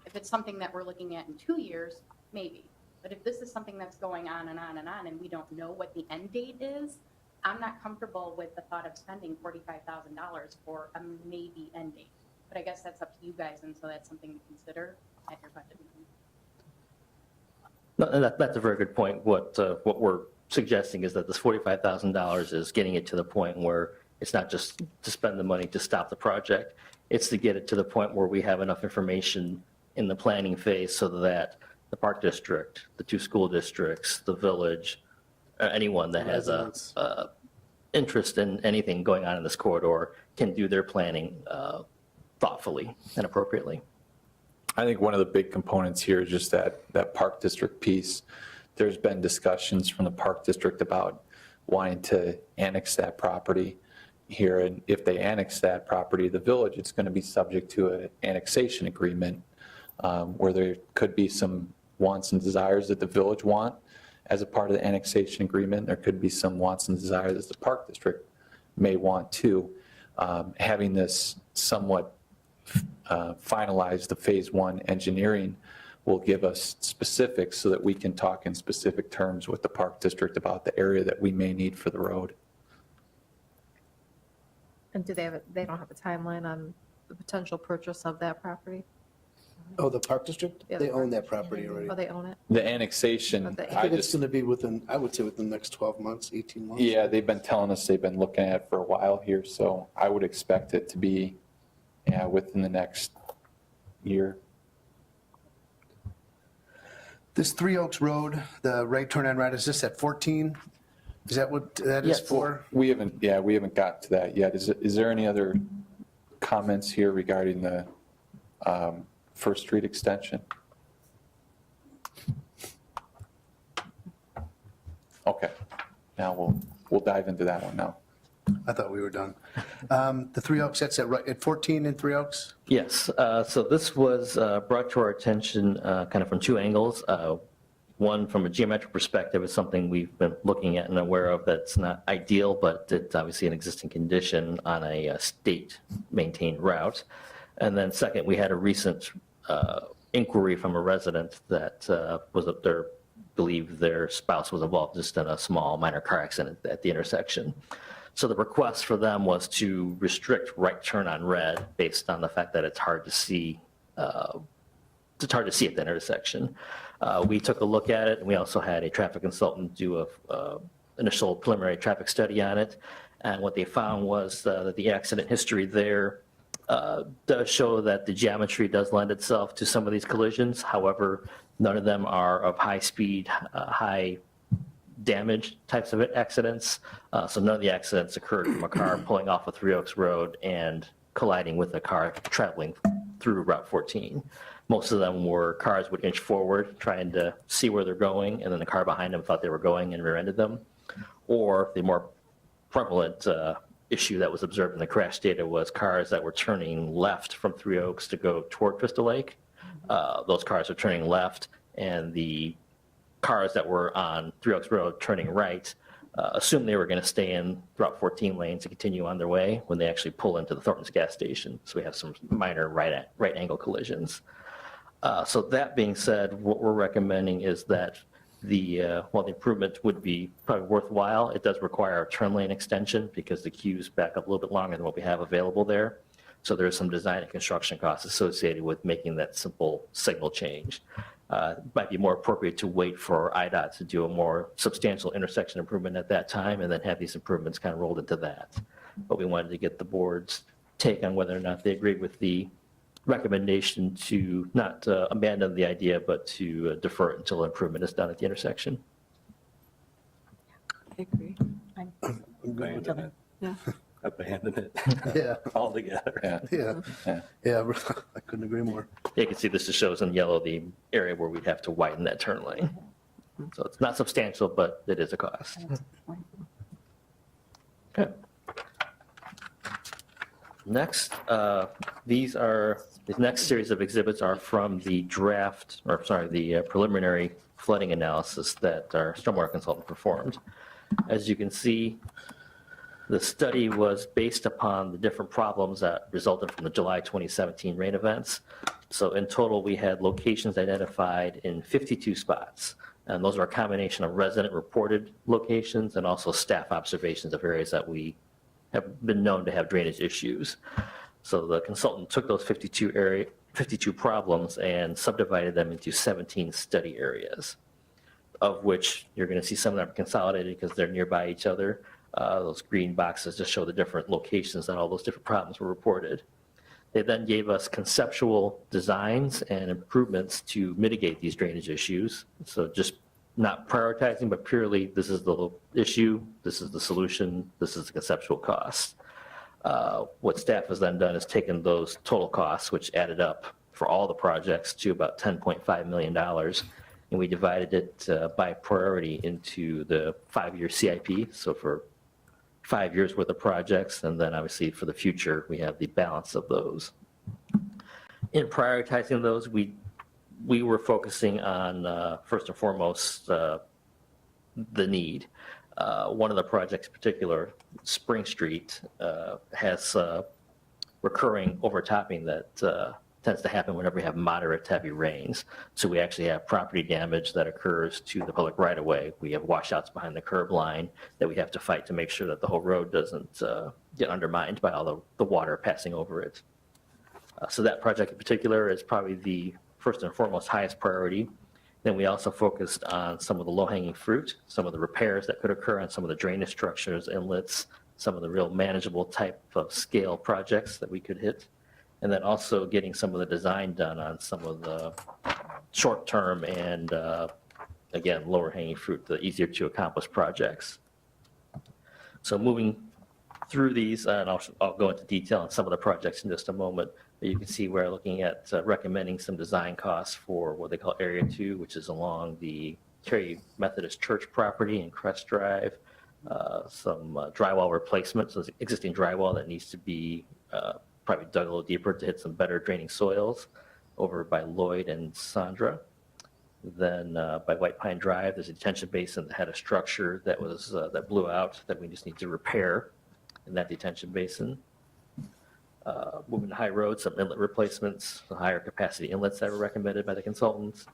If it's something that we're looking at in 2 years, maybe. But if this is something that's going on and on and on, and we don't know what the end date is, I'm not comfortable with the thought of spending $45,000 for a maybe end date. But I guess that's up to you guys, and so that's something to consider at your budget meeting. No, that's a very good point. What we're suggesting is that this $45,000 is getting it to the point where it's not just to spend the money to stop the project. It's to get it to the point where we have enough information in the planning phase so that the Park District, the 2 school districts, the village, anyone that has Residents. a interest in anything going on in this corridor can do their planning thoughtfully and appropriately. I think one of the big components here is just that Park District piece. There's been discussions from the Park District about wanting to annex that property here. And if they annex that property, the village, it's going to be subject to an annexation agreement where there could be some wants and desires that the village want as a part of the annexation agreement. There could be some wants and desires that the Park District may want too. Having this somewhat finalize the phase 1 engineering will give us specifics so that we can talk in specific terms with the Park District about the area that we may need for the road. And do they don't have a timeline on the potential purchase of that property? Oh, the Park District? Yeah, They the own Park that property already. Oh, they own it? The annexation, Okay. I I think it's just, going to be within, I would say within the next 12 months, 18 months. yeah, they've been telling us they've been looking at it for a while here, so I would expect it to be, yeah, within the next year. This Three Oaks Road, the right turn on right, is this at 14? Is that what that is Yes. for? We haven't got to that yet. Is there any other comments here regarding the First Street extension? Okay, now we'll dive into that one now. I thought we were done. The Three Oaks, that's at 14 in Three Oaks? Yes, so this was brought to our attention kind of from two angles. One, from a geometric perspective, is something we've been looking at and aware of that's not ideal, but it's obviously an existing condition on a state-maintained route. And then second, we had a recent inquiry from a resident that was up there, believed their spouse was involved just in a small minor car accident at the intersection. So the request for them was to restrict right turn on red based on the fact that it's hard to see at the intersection. We took a look at it, and we also had a traffic consultant do a initial preliminary traffic study on it. And what they found was that the accident history there does show that the geometry does lend itself to some of these collisions. However, none of them are of high speed, high damage types of accidents. So none of the accidents occurred from a car pulling off of Three Oaks Road and colliding with a car traveling through Route 14. Most of them were cars would inch forward trying to see where they're going, and then the car behind them thought they were going and rear-ended them. Or the more prevalent issue that was observed in the crash data was cars that were turning left from Three Oaks to go toward Crystal Lake. Those cars are turning left, and the cars that were on Three Oaks Road turning right assumed they were going to stay in Route 14 lanes to continue on their way when they actually pull into the Thornton's gas station. So we have some minor right angle collisions. So that being said, what we're recommending is that while the improvement would be probably worthwhile, it does require a turn lane extension because the queues back up a little bit longer than what we have available there. So there is some design and construction costs associated with making that simple signal change. It might be more appropriate to wait for IDOT to do a more substantial intersection improvement at that time and then have these improvements kind of rolled into that. But we wanted to get the board's take on whether or not they agreed with the recommendation to not abandon the idea, but to defer it until improvement is done at the intersection. I agree. I'm- Abandon it. Yeah. Abandon it Yeah, altogether. yeah, I couldn't agree more. You can see this just shows in yellow the area where we'd have to widen that turn lane. So it's not substantial, but it is a cost. Okay. Next, the next series of exhibits are from the preliminary flooding analysis that our stormwater consultant performed. As you can see, the study was based upon the different problems that resulted from the July 2017 rain events. So in total, we had locations identified in 52 spots. And those are a combination of resident reported locations and also staff observations of areas that we have been known to have drainage issues. So the consultant took those 52 problems and subdivided them into 17 study areas, of which you're going to see some of them are consolidated because they're nearby each other. Those green boxes just show the different locations that all those different problems were reported. They then gave us conceptual designs and improvements to mitigate these drainage issues. So just not prioritizing, but purely this is the issue, this is the solution, this is the conceptual cost. What staff has then done is taken those total costs, which added up for all the projects to about $10.5 million, and we divided it by priority into the 5-year CIP. So for 5 years worth of projects, and then obviously for the future, we have the balance of those. In prioritizing those, we were focusing on, first and foremost, the need. One of the projects in particular, Spring Street, has recurring overtopping that tends to happen whenever we have moderate to heavy rains. So we actually have property damage that occurs to the public right-of-way. We have washouts behind the curb line that we have to fight to make sure that the whole road doesn't get undermined by all the water passing over it. So that project in particular is probably the first and foremost highest priority. Then we also focused on some of the low-hanging fruit, some of the repairs that could occur on some of the drainage structures, inlets, some of the real manageable type of scale projects that we could hit. And then also getting some of the design done on some of the short-term and, again, lower-hanging fruit, the easier to accomplish projects. So moving through these, and I'll go into detail on some of the projects in just a moment, but you can see we're looking at recommending some design costs for what they call Area 2, which is along the Curie Methodist Church property in Crest Drive, some drywall replacement, so existing drywall that needs to be probably dug a little deeper to hit some better draining soils over by Lloyd and Sandra. Then by White Pine Drive, there's a detention basin that had a structure that was that blew out that we just need to repair in that detention basin. Moving to High Road, some inlet replacements, some higher capacity inlets that were recommended by the consultants.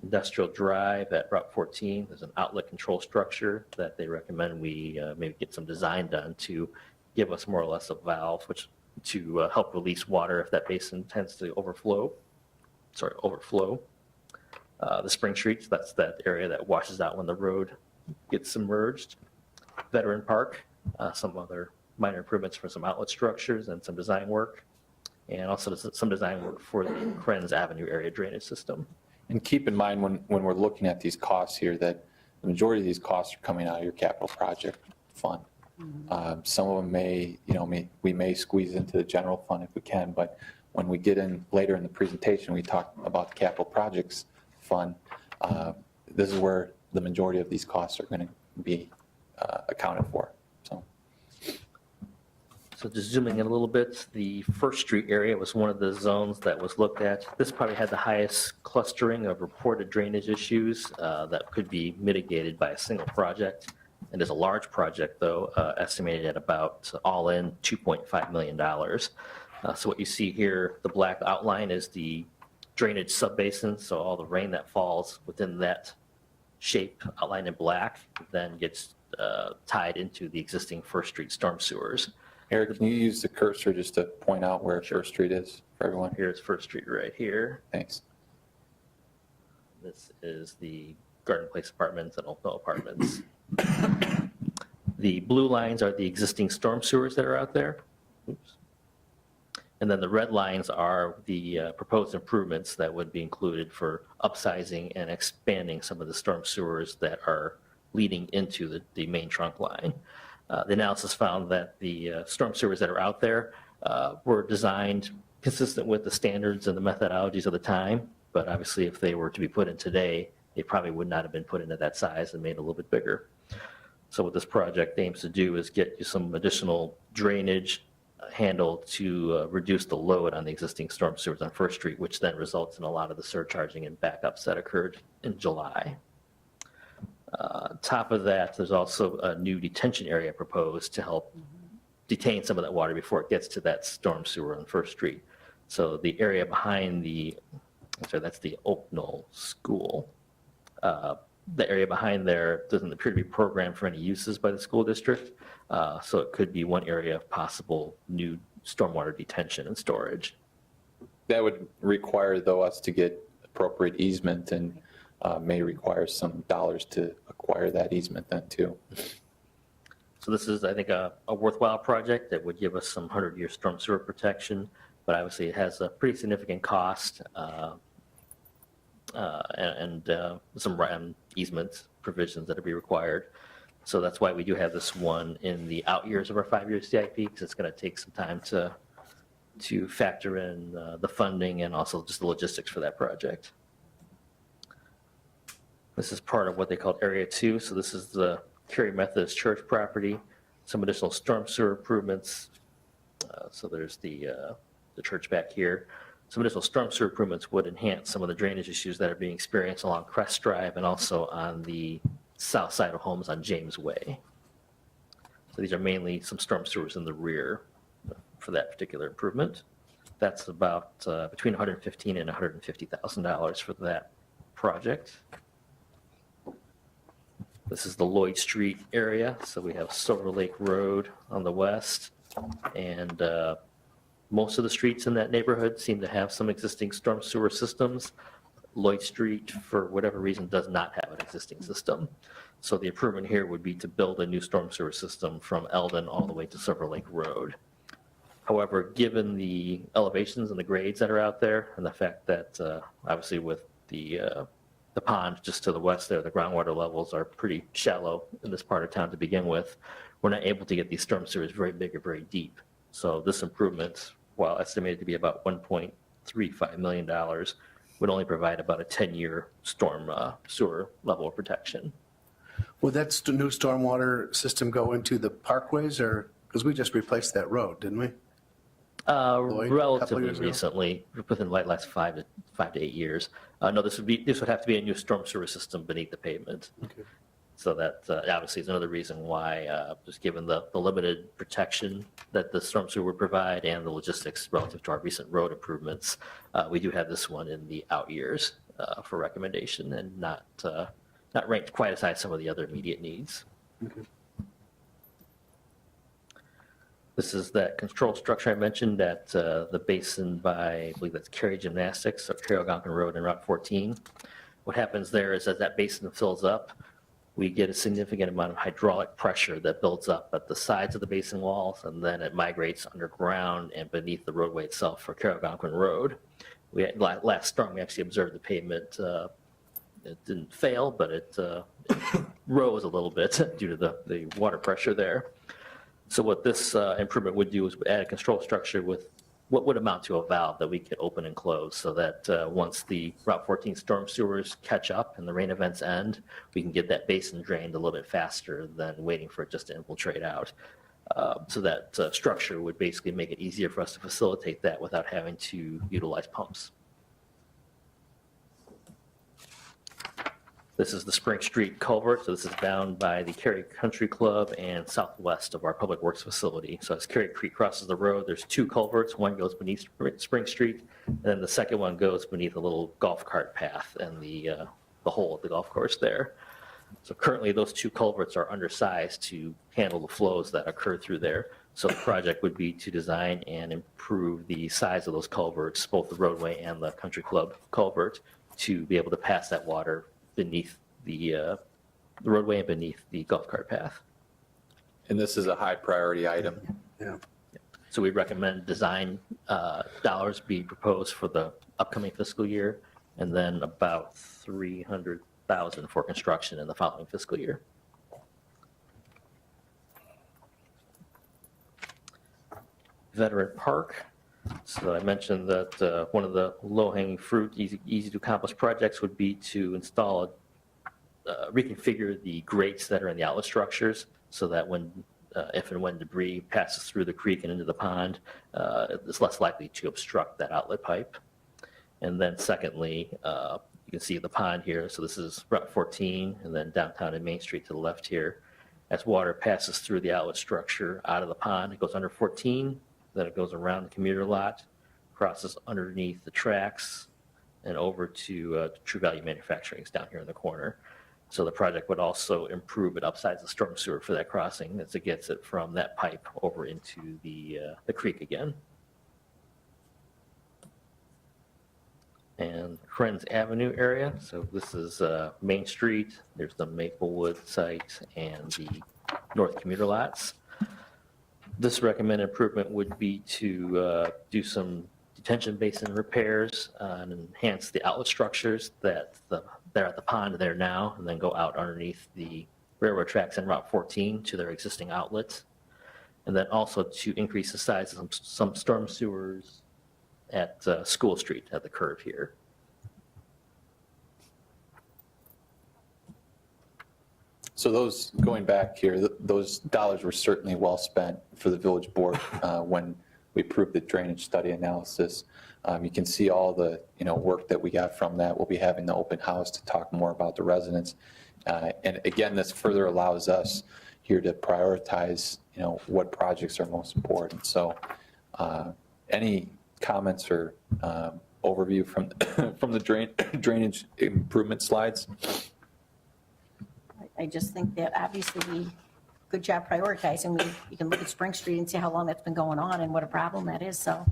Industrial Drive at Route 14, there's an outlet control structure that they recommend we maybe get some design done to give us more or less a valve, which to help release water if that basin tends to overflow. The Spring Street, that's that area that washes out when the road gets submerged. Veteran Park, some other minor improvements for some outlet structures and some design work, and also some design work for the Krenz Avenue area drainage system. And keep in mind when we're looking at these costs here that the majority of these costs are coming out of your capital project fund. Some of them we may squeeze into the general fund if we can, but when we get in later in the presentation, we talk about the capital projects fund. This is where the majority of these costs are going to be accounted for. So just zooming in a little bit, the First Street area was one of the zones that was looked at. This probably had the highest clustering of reported drainage issues that could be mitigated by a single project. And there's a large project, though, estimated at about all in $2.5 million. So what you see here, the black outline is the drainage subbasin. So all the rain that falls within that shape outlined in black then gets tied into the existing First Street storm sewers. Eric, can you use the cursor just to point out where First Street is for everyone? Here's First Street right here. Thanks. This is the Garden Place Apartments and Oakville Apartments. The blue lines are the existing storm sewers that are out there. Oops. And then the red lines are the proposed improvements that would be included for upsizing and expanding some of the storm sewers that are leading into the main trunk line. The analysis found that the storm sewers that are out there were designed consistent with the standards and the methodologies of the time, but obviously if they were to be put in today, they probably would not have been put into that size and made a little bit bigger. So what this project aims to do is get you some additional drainage handled to reduce the load on the existing storm sewers on First Street, which then results in a lot of the surcharging and backups that occurred in July. On top of that, there's also a new detention area proposed to help detain some of that water before it gets to that storm sewer on First Street. So the area behind that's the Oak Knoll School. The area behind there doesn't appear to be programmed for any uses by the school district. So it could be one area of possible new stormwater detention and storage. That would require, though, us to get appropriate easement and may require some dollars to acquire that easement then too. So this is, I think, a worthwhile project that would give us some 100-year storm sewer protection, but obviously it has a pretty significant cost and some easement provisions that would be required. So that's why we do have this one in the out years of our 5-year CIP, because it's going to take some time to factor in the funding and also just the logistics for that project. This is part of what they call Area 2. So this is the Curie Methodist Church property, some additional storm sewer improvements. So there's the church back here. Some additional storm sewer improvements would enhance some of the drainage issues that are being experienced along Crest Drive and also on the south side of homes on James Way. So these are mainly some storm sewers in the rear for that particular improvement. That's about between $115,000 and $150,000 for that project. This is the Lloyd Street area. So we have Silver Lake Road on the west and Most of the streets in that neighborhood seem to have some existing storm sewer systems. Lloyd Street, for whatever reason, does not have an existing system. So the improvement here would be to build a new storm sewer system from Eldon all the way to Silver Lake Road. However, given the elevations and the grades that are out there, and the fact that obviously with the pond just to the west there, the groundwater levels are pretty shallow in this part of town to begin with, we're not able to get these storm sewers very big or very deep. So this improvement, while estimated to be about $1.35 million, would only provide about a 10-year storm sewer level of protection. Would that new stormwater system go into the parkways, or, because we just replaced that road, didn't we? Lloyd, a couple Relatively years ago? recently, within the last 5 to 8 years. No, this would have to be a new storm sewer system beneath the pavement. Okay. So that obviously is another reason why, just given the limited protection that the storm sewer would provide and the logistics relative to our recent road improvements, we do have this one in the out years for recommendation and not ranked quite as high as some of the other immediate needs. Okay. This is that control structure I mentioned at the basin by, I believe that's Curie Gymnastics, or Carroll Algonquin Road and Route 14. What happens there is as that basin fills up, we get a significant amount of hydraulic pressure that builds up at the sides of the basin walls, and then it migrates underground and beneath the roadway itself for Carroll Algonquin Road. Last storm, we actually observed the pavement. It didn't fail, but it rose a little bit due to the water pressure there. So what this improvement would do is add a control structure with what would amount to a valve that we could open and close, so that once the Route 14 storm sewers catch up and the rain events end, we can get that basin drained a little bit faster than waiting for it just to infiltrate out. So that structure would basically make it easier for us to facilitate that without having to utilize pumps. This is the Spring Street Culvert. So this is down by the Curie Country Club and southwest of our Public Works facility. So as Curie Creek crosses the road, there's two culverts. One goes beneath Spring Street, and then the second one goes beneath a little golf cart path and the hole at the golf course there. So currently those two culverts are undersized to handle the flows that occur through there. So the project would be to design and improve the size of those culverts, both the roadway and the country club culvert, to be able to pass that water beneath the roadway and beneath the golf cart path. And this is a high priority item. Yeah. So we recommend design dollars be proposed for the upcoming fiscal year, and then about $300,000 for construction in the following fiscal year. Veteran Park. So I mentioned that one of the low-hanging fruit, easy to accomplish projects would be to install, reconfigure the grates that are in the outlet structures, so that when, if and when debris passes through the creek and into the pond, it's less likely to obstruct that outlet pipe. And then secondly, you can see the pond here. So this is Route 14, and then downtown and Main Street to the left here. As water passes through the outlet structure out of the pond, it goes under 14. Then it goes around the commuter lot, crosses underneath the tracks, and over to True Value Manufacturing is down here in the corner. So the project would also improve and upsize the storm sewer for that crossing as it gets it from that pipe over into the creek again. And Friends Avenue area. So this is Main Street. There's the Maplewood site and the North commuter lots. This recommended improvement would be to do some detention basin repairs and enhance the outlet structures that they're at the pond there now, and then go out underneath the railroad tracks and Route 14 to their existing outlets. And then also to increase the size of some storm sewers at School Street at the curve here. So those, going back here, those dollars were certainly well spent for the village board when we approved the drainage study analysis. You can see all the work that we got from that. We'll be having the open house to talk more about the residents. And again, this further allows us here to prioritize what projects are most important. So any comments or overview from the drainage improvement slides? I just think that obviously good job prioritizing. You can look at Spring Street and see how long that's been going on and what a problem that is. So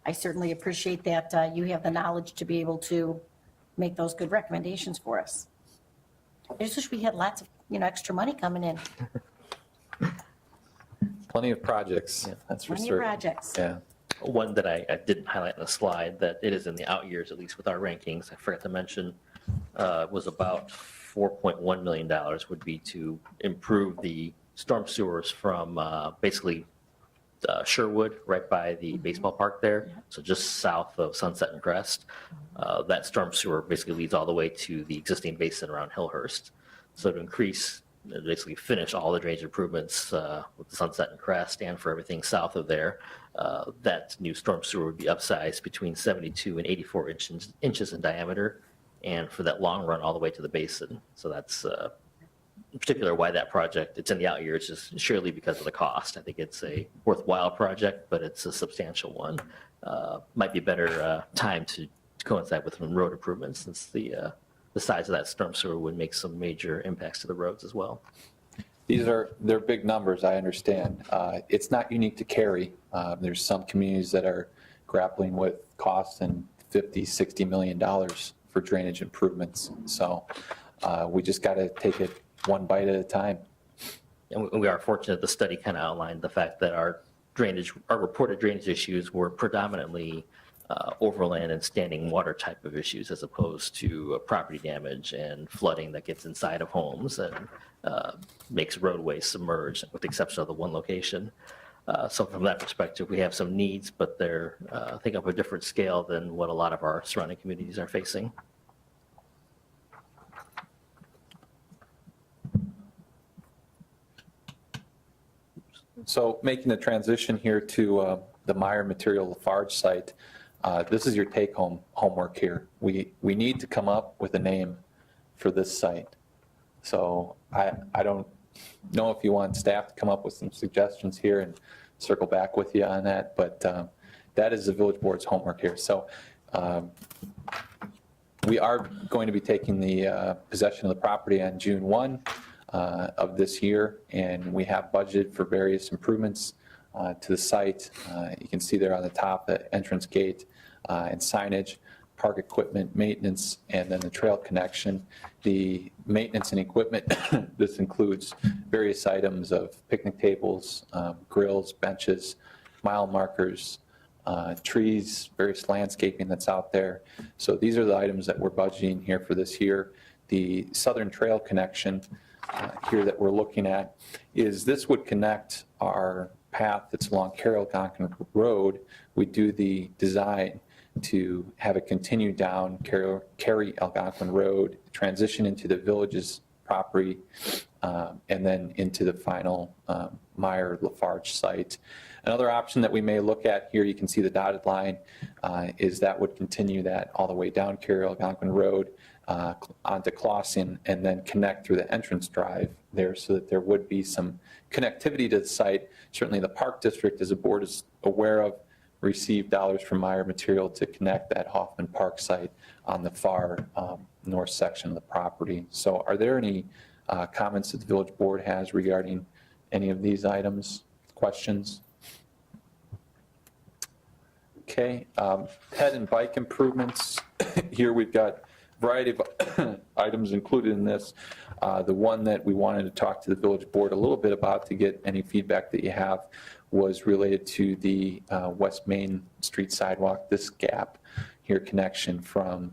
I certainly appreciate that you have the knowledge to be able to make those good recommendations for us. I just wish we had lots of, extra money coming in. Plenty of projects, that's for Plenty of certain. projects. Yeah. One that I didn't highlight in the slide, that it is in the out years, at least with our rankings, I forgot to mention, was about $4.1 million would be to improve the storm sewers from basically Sherwood, right by the baseball park there, so just south of Sunset and Crest. That storm sewer basically leads all the way to the existing basin around Hillhurst. So to increase, basically finish all the drainage improvements with the Sunset and Crest and for everything south of there, that new storm sewer would be upsized between 72 and 84 inches in diameter, and for that long run all the way to the basin. So that's in particular why that project, it's in the out years, just surely because of the cost. I think it's a worthwhile project, but it's a substantial one. Might be a better time to coincide with some road improvements, since the size of that storm sewer would make some major impacts to the roads as well. They're big numbers, I understand. It's not unique to Curie. There's some communities that are grappling with costs and $50-60 million for drainage improvements. So we just got to take it one bite at a time. And we are fortunate the study kind of outlined the fact that our reported drainage issues were predominantly overland and standing water type of issues, as opposed to property damage and flooding that gets inside of homes and makes roadways submerged, with the exception of the one location. So from that perspective, we have some needs, but they're, I think, of a different scale than what a lot of our surrounding communities are facing. So making the transition here to the Meyer Material Lafarge site, this is your take-home homework here. We need to come up with a name for this site. So I don't know if you want staff to come up with some suggestions here and circle back with you on that, but that is the village board's homework here. So we are going to be taking the possession of the property on June 1 of this year, and we have budgeted for various improvements to the site. You can see there on the top, the entrance gate and signage, park equipment, maintenance, and then the trail connection. The maintenance and equipment, this includes various items of picnic tables, grills, benches, mile markers, trees, various landscaping that's out there. So these are the items that we're budgeting here for this year. The southern trail connection here that we're looking at is this would connect our path that's along Carroll-Algonquin Road. We do the design to have it continue down Carey-Algonquin Road, transition into the village's property, and then into the final Meyer Lafarge site. Another option that we may look at here, you can see the dotted line, is that would continue that all the way down Carey-Algonquin Road onto Clawson, and then connect through the entrance drive there, so that there would be some connectivity to the site. Certainly the Park District, as the board is aware of, received dollars from Meyer Material to connect that Hoffman Park site on the far north section of the property. So are there any comments that the village board has regarding any of these items, questions? Okay, ped and bike improvements. Here we've got a variety of items included in this. The one that we wanted to talk to the village board a little bit about to get any feedback that you have was related to the West Main Street sidewalk, this gap here connection from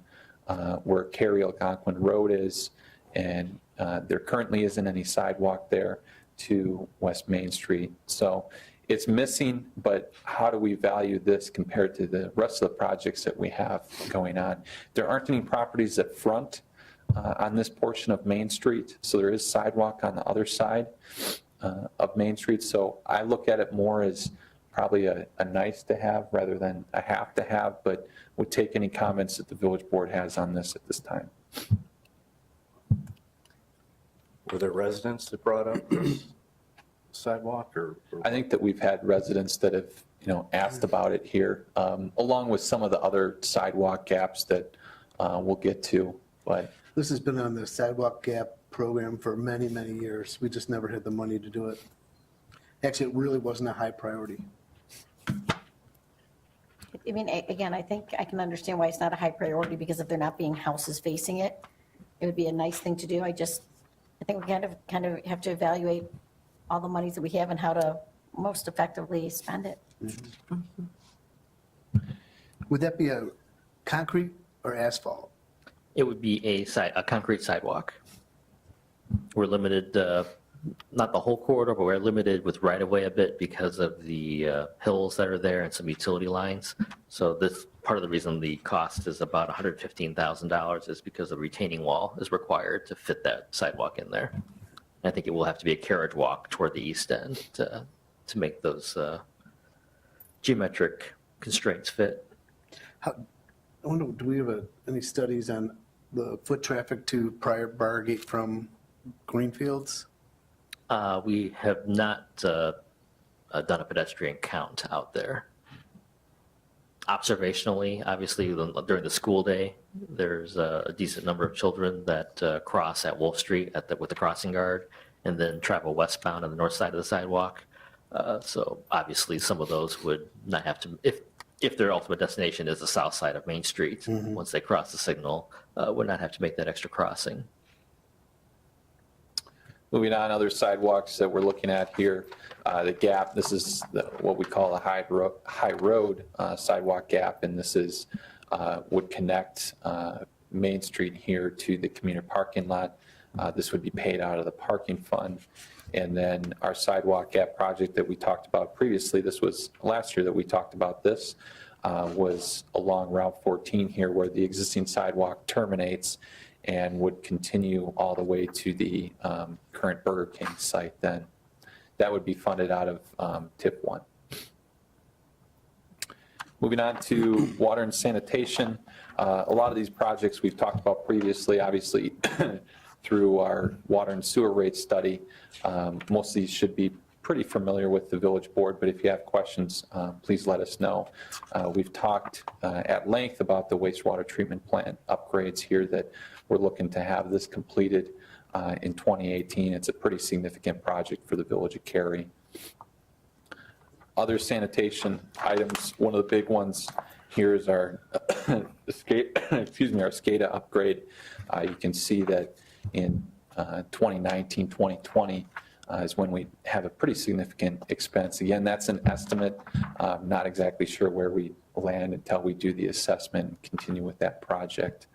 where Carey-Algonquin Road is, and there currently isn't any sidewalk there, to West Main Street. So it's missing, but how do we value this compared to the rest of the projects that we have going on? There aren't any properties that front on this portion of Main Street, so there is sidewalk on the other side of Main Street. So I look at it more as probably a nice to have rather than a have to have, but would take any comments that the village board has on this at this time. Were there residents that brought up this sidewalk or? I think that we've had residents that have, asked about it here, along with some of the other sidewalk gaps that we'll get to, but This has been on the sidewalk gap program for many, many years. We just never had the money to do it. Actually, it really wasn't a high priority. I mean, again, I think I can understand why it's not a high priority, because if there not being houses facing it, it would be a nice thing to do. I think we kind of have to evaluate all the monies that we have and how to most effectively spend it. Would that be a concrete or asphalt? It would be a concrete sidewalk. We're limited, not the whole corridor, but we're limited with right-of-way a bit because of the hills that are there and some utility lines. So this, part of the reason the cost is about $115,000 is because the retaining wall is required to fit that sidewalk in there. I think it will have to be a carriage walk toward the east end to make those geometric constraints fit. I wonder, do we have any studies on the foot traffic to Prior Bargate from Greenfields? We have not done a pedestrian count out there. Observationally, obviously, during the school day, there's a decent number of children that cross at Wolf Street with the crossing guard and then travel westbound on the north side of the sidewalk. So obviously, some of those would not have to, if their ultimate destination is the south side of Main Street, once they cross the signal, would not have to make that extra crossing. Moving on, other sidewalks that we're looking at here, the gap, this is what we call a high road sidewalk gap, and this is would connect Main Street here to the community parking lot. This would be paid out of the parking fund. And then our sidewalk gap project that we talked about previously, this was last year that we talked about this, was along Route 14 here where the existing sidewalk terminates and would continue all the way to the current Burger King site then. That would be funded out of TIP 1. Moving on to water and sanitation. A lot of these projects we've talked about previously, obviously through our water and sewer rate study. Most of these should be pretty familiar with the village board, but if you have questions, please let us know. We've talked at length about the wastewater treatment plant upgrades here that we're looking to have this completed in 2018. It's a pretty significant project for the village of Curie. Other sanitation items, one of the big ones here is our our SCADA upgrade. You can see that in 2019, 2020 is when we have a pretty significant expense. Again, that's an estimate. Not exactly sure where we land until we do the assessment and continue with that project.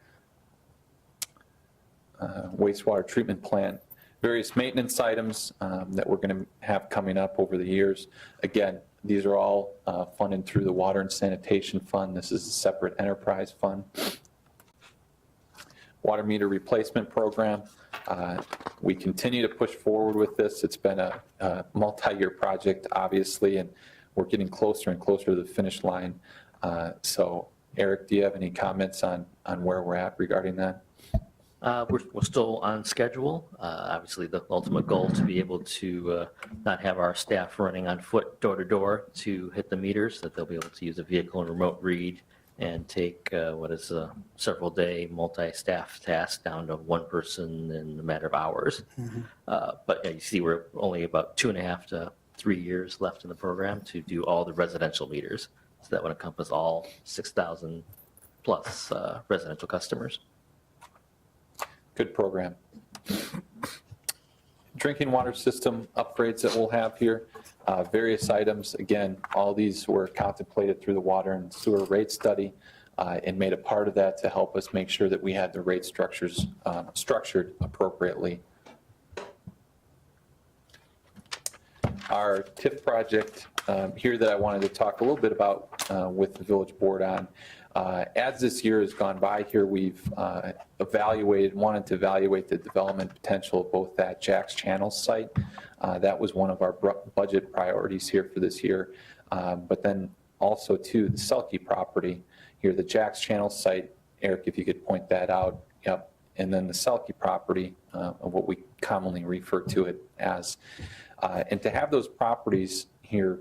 Wastewater treatment plant, various maintenance items that we're going to have coming up over the years. Again, these are all funded through the Water and Sanitation Fund. This is a separate enterprise fund. Water meter replacement program. We continue to push forward with this. It's been a multi-year project, obviously, and we're getting closer and closer to the finish line. So, Eric, do you have any comments on where we're at regarding that? We're still on schedule. Obviously, the ultimate goal to be able to not have our staff running on foot door to door to hit the meters, that they'll be able to use a vehicle and remote read and take what is a several day multi-staff task down to one person in a matter of hours. But yeah, you see we're only about 2.5 to 3 years left in the program to do all the residential meters. So that would encompass all 6,000 plus residential customers. Good program. Drinking water system upgrades that we'll have here. Various items, again, all these were contemplated through the water and sewer rate study and made a part of that to help us make sure that we had the rate structures structured appropriately. Our TIF project here that I wanted to talk a little bit about with the village board on. As this year has gone by here, we've wanted to evaluate the development potential of both that Jack's Channel site. That was one of our budget priorities here for this year. But then also too, the Selkie property here, the Jack's Channel site, Eric, if you could point that out. Yep. And then the Selkie property, of what we commonly refer to it as. And to have those properties here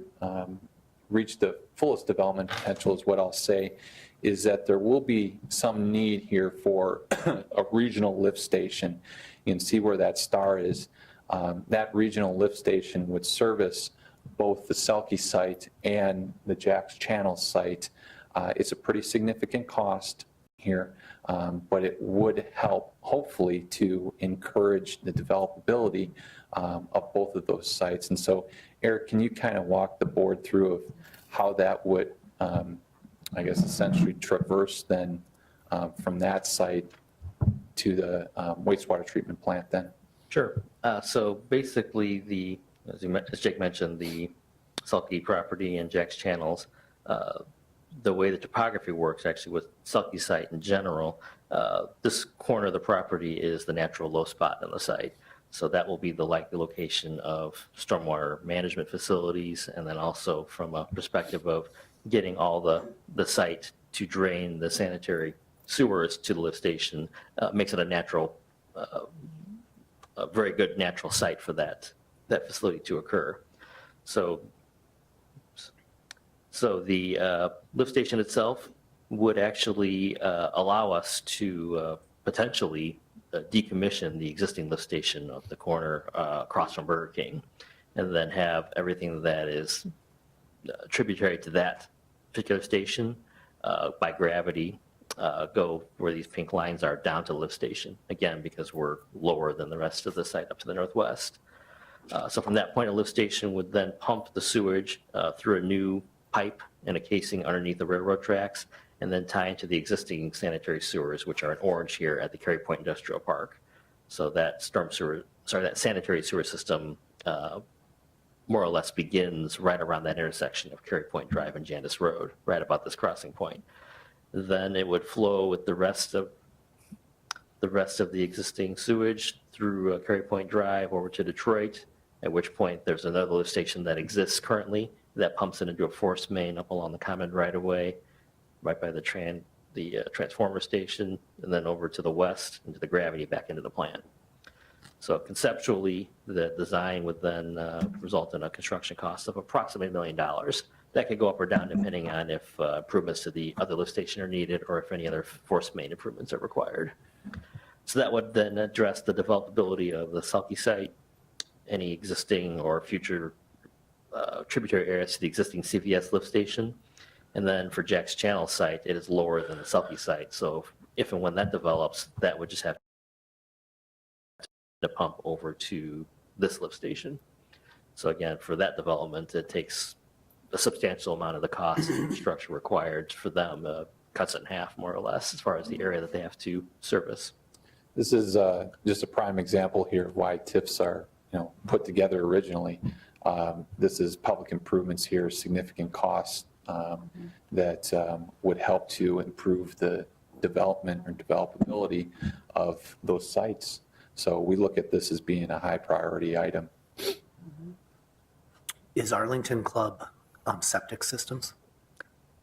reach the fullest development potential is what I'll say, is that there will be some need here for a regional lift station. You can see where that star is. That regional lift station would service both the Selkie site and the Jack's Channel site. It's a pretty significant cost here, but it would help, hopefully, to encourage the developability of both of those sites. And so, Eric, can you kind of walk the board through of how that would, I guess, essentially traverse then from that site to the wastewater treatment plant then? Sure. So basically, as Jake mentioned, the Selkie property and Jack's Channels, the way the topography works actually with Selkie site in general, this corner of the property is the natural low spot on the site. So that will be the likely location of stormwater management facilities, and then also from a perspective of getting all the site to drain the sanitary sewers to the lift station, makes it a natural, a very good natural site for that facility to occur. So the lift station itself would actually allow us to potentially decommission the existing lift station of the corner across from Burger King, and then have everything that is tributary to that particular station by gravity go where these pink lines are down to the lift station, again, because we're lower than the rest of the site up to the northwest. So from that point, a lift station would then pump the sewage through a new pipe and a casing underneath the railroad tracks, and then tie into the existing sanitary sewers, which are in orange here at the Curie Point Industrial Park. So that that sanitary sewer system more or less begins right around that intersection of Curie Point Drive and Jandis Road, right about this crossing point. Then it would flow with the rest of the existing sewage through Curie Point Drive over to Detroit, at which point there's another lift station that exists currently that pumps it into a force main up along the common right-of-way, right by the transformer station, and then over to the west into the gravity back into the plant. So conceptually, the design would then result in a construction cost of approximately $1 million. That could go up or down depending on if improvements to the other lift station are needed or if any other force main improvements are required. So that would then address the developability of the Selkie site, any existing or future tributary areas to the existing CVS lift station. And then for Jack's Channel site, it is lower than the Selkie site. So if and when that develops, that would just have to pump over to this lift station. So again, for that development, it takes a substantial amount of the cost and infrastructure required for them, cuts it in half more or less as far as the area that they have to service. This is just a prime example here of why TIFs are put together originally. This is public improvements here, significant costs that would help to improve the development or developability of those sites. So we look at this as being a high priority item. Is Arlington Club septic systems?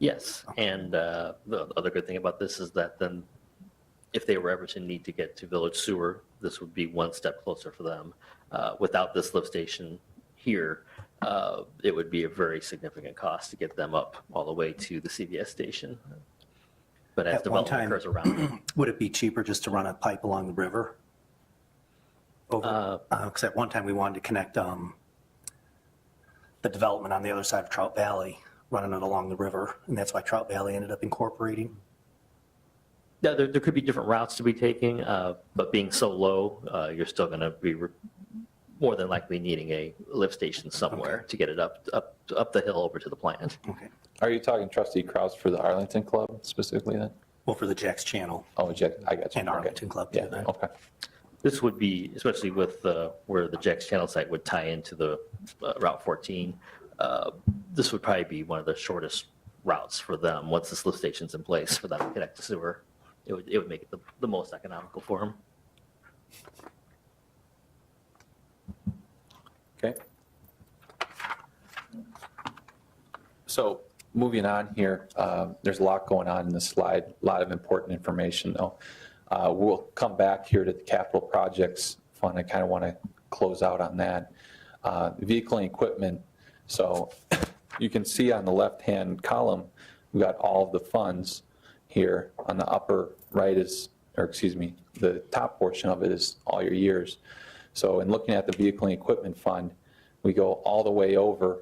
Yes, and the other good thing about this is that then if they were ever to need to get to village sewer, this would be one step closer for them. Without this lift station here, it would be a very significant cost to get them up all the way to the CVS station. But as At one development time, occurs around them. would it be cheaper just to run a pipe along the river? Because at one time we wanted to connect the development on the other side of Trout Valley, running it along the river, and that's why Trout Valley ended up incorporating. Yeah, there could be different routes to be taking, but being so low, you're still going to be more than likely needing a lift station somewhere to get it up the hill over to the plant. Okay. Are you talking Trustee Kraus for the Arlington Club specifically then? Well, for the Jack's Channel Oh, Jack, I got you. and Arlington Club Yeah, too. okay. This would be, especially with where the Jack's Channel site would tie into the Route 14, this would probably be one of the shortest routes for them once this lift station's in place for them to connect to sewer. It would make it the most economical for them. Okay. So moving on here, there's a lot going on in this slide, a lot of important information though. We'll come back here to the capital projects fund. I kind of want to close out on that. Vehicle and equipment. So you can see on the left-hand column, we've got all of the funds here. On the upper right is or excuse me, the top portion of it is all your years. So in looking at the vehicle and equipment fund, we go all the way over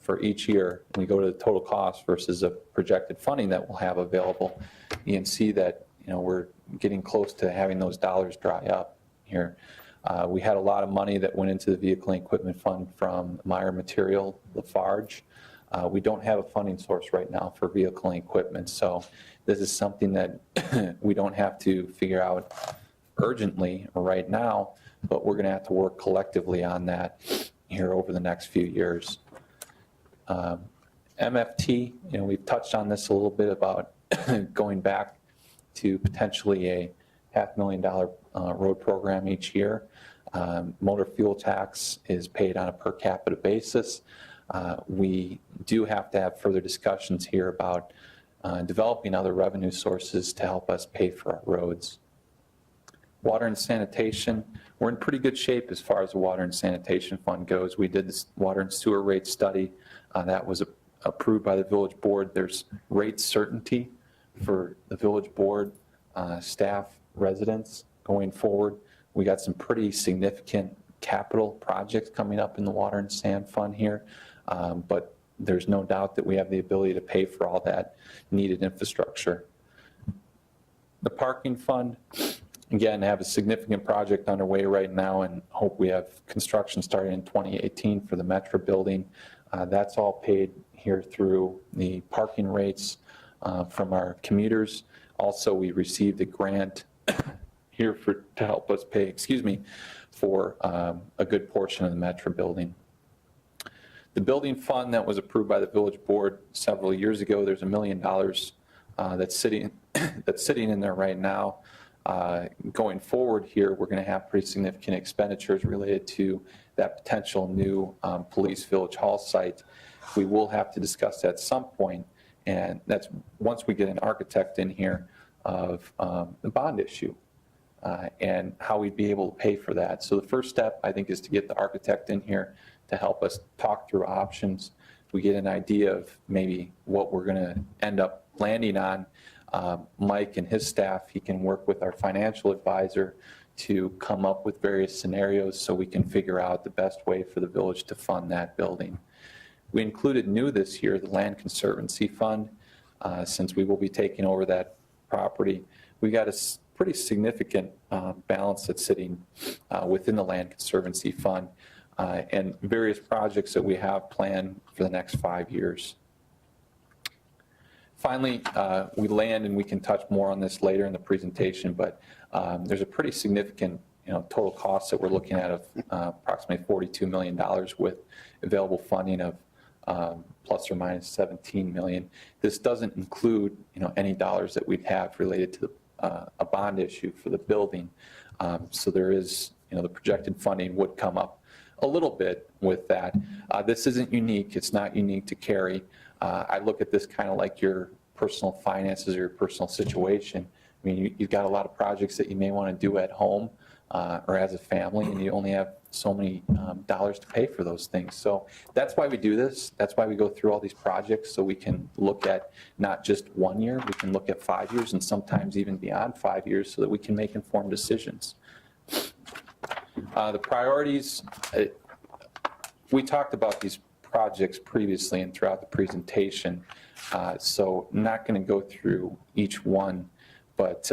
for each year. And we go to the total cost versus the projected funding that we'll have available. You can see that, we're getting close to having those dollars dry up here. We had a lot of money that went into the vehicle and equipment fund from Meyer Material, Lafarge. We don't have a funding source right now for vehicle and equipment, so this is something that we don't have to figure out urgently or right now, but we're going to have to work collectively on that here over the next few years. MFT, we've touched on this a little bit about going back to potentially a $500,000 road program each year. Motor fuel tax is paid on a per capita basis. We do have to have further discussions here about developing other revenue sources to help us pay for our roads. Water and sanitation, we're in pretty good shape as far as the water and sanitation fund goes. We did this water and sewer rate study that was approved by the village board. There's rate certainty for the village board, staff, residents going forward. We got some pretty significant capital projects coming up in the water and sand fund here, but there's no doubt that we have the ability to pay for all that needed infrastructure. The parking fund, again, have a significant project underway right now and hope we have construction starting in 2018 for the Metro building. That's all paid here through the parking rates from our commuters. Also, we received a grant here to help us pay, for a good portion of the Metro building. The building fund that was approved by the village board several years ago, there's $1 million that's sitting in there right now. Going forward here, we're going to have pretty significant expenditures related to that potential new police village hall site. We will have to discuss that at some point, and that's once we get an architect in here of the bond issue and how we'd be able to pay for that. So the first step, I think, is to get the architect in here to help us talk through options. We get an idea of maybe what we're going to end up landing on. Mike and his staff, he can work with our financial advisor to come up with various scenarios so we can figure out the best way for the village to fund that building. We included new this year, the Land Conservancy Fund, since we will be taking over that property. We got a pretty significant balance that's sitting within the Land Conservancy Fund and various projects that we have planned for the next 5 years. Finally, we land, and we can touch more on this later in the presentation, but there's a pretty significant total cost that we're looking at of approximately $42 million with available funding of plus or minus 17 million. This doesn't include any dollars that we'd have related to a bond issue for the building. So there is, the projected funding would come up a little bit with that. This isn't unique. It's not unique to Curie. I look at this kind of like your personal finances or your personal situation. I mean, you've got a lot of projects that you may want to do at home or as a family, and you only have so many dollars to pay for those things. So that's why we do this. That's why we go through all these projects, so we can look at not just 1 year, we can look at 5 years and sometimes even beyond 5 years so that we can make informed decisions. The priorities, we talked about these projects previously and throughout the presentation, so not going to go through each one, but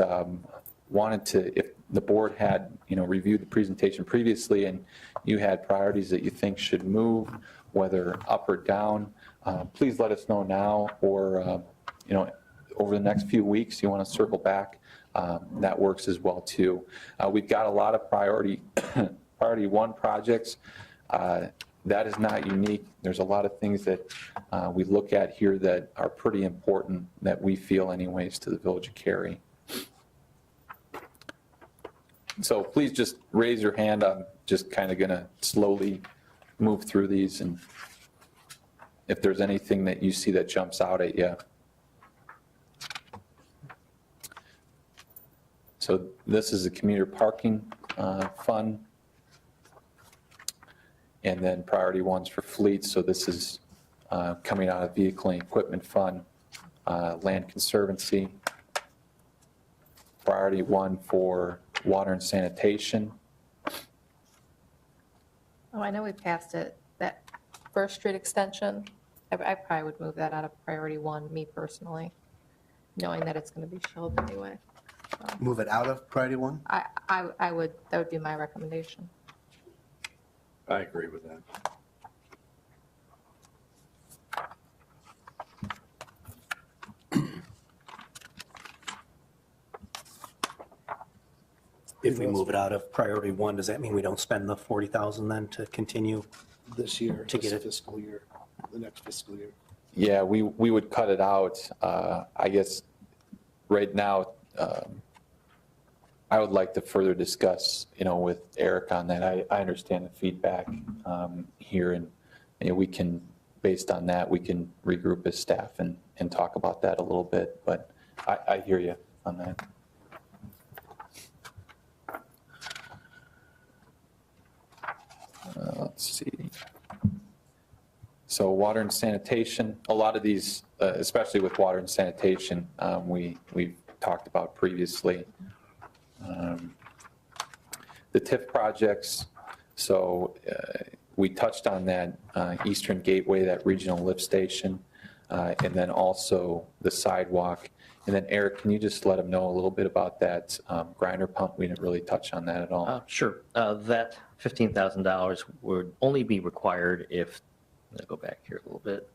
wanted to, if the board had reviewed the presentation previously and you had priorities that you think should move, whether up or down, please let us know now, or over the next few weeks you want to circle back. That works as well too. We've got a lot of priority one projects. That is not unique. There's a lot of things that we look at here that are pretty important, that we feel anyways, to the Village of Curie. So please just raise your hand. I'm just kind of going to slowly move through these, and if there's anything that you see that jumps out at you. So this is a commuter parking fund, and then priority ones for fleets. So this is coming out of vehicle and equipment fund, land conservancy. priority 1 for water and sanitation. Oh, I know we passed it, that First Street extension. I probably would move that out of priority 1, me personally, knowing that it's going to be shelved anyway. Move it out of priority 1? I would, that would be my recommendation. I agree with that. If we move it out of priority 1, does that mean we don't spend the 40,000 then to continue? This year, To get this it. fiscal year, the next fiscal year. Yeah, we would cut it out. I guess right now, I would like to further discuss, with Eric on that. I understand the feedback here, and we can, based on that, we can regroup as staff and talk about that a little bit, but I hear you on that. Let's see. So water and sanitation, a lot of these, especially with water and sanitation, we've talked about previously. The TIF projects, so we touched on that Eastern Gateway, that regional lift station, and then also the sidewalk. And then Eric, can you just let them know a little bit about that grinder pump? We didn't really touch on that at all. Sure. That $15,000 would only be required if, let's go back here a little bit.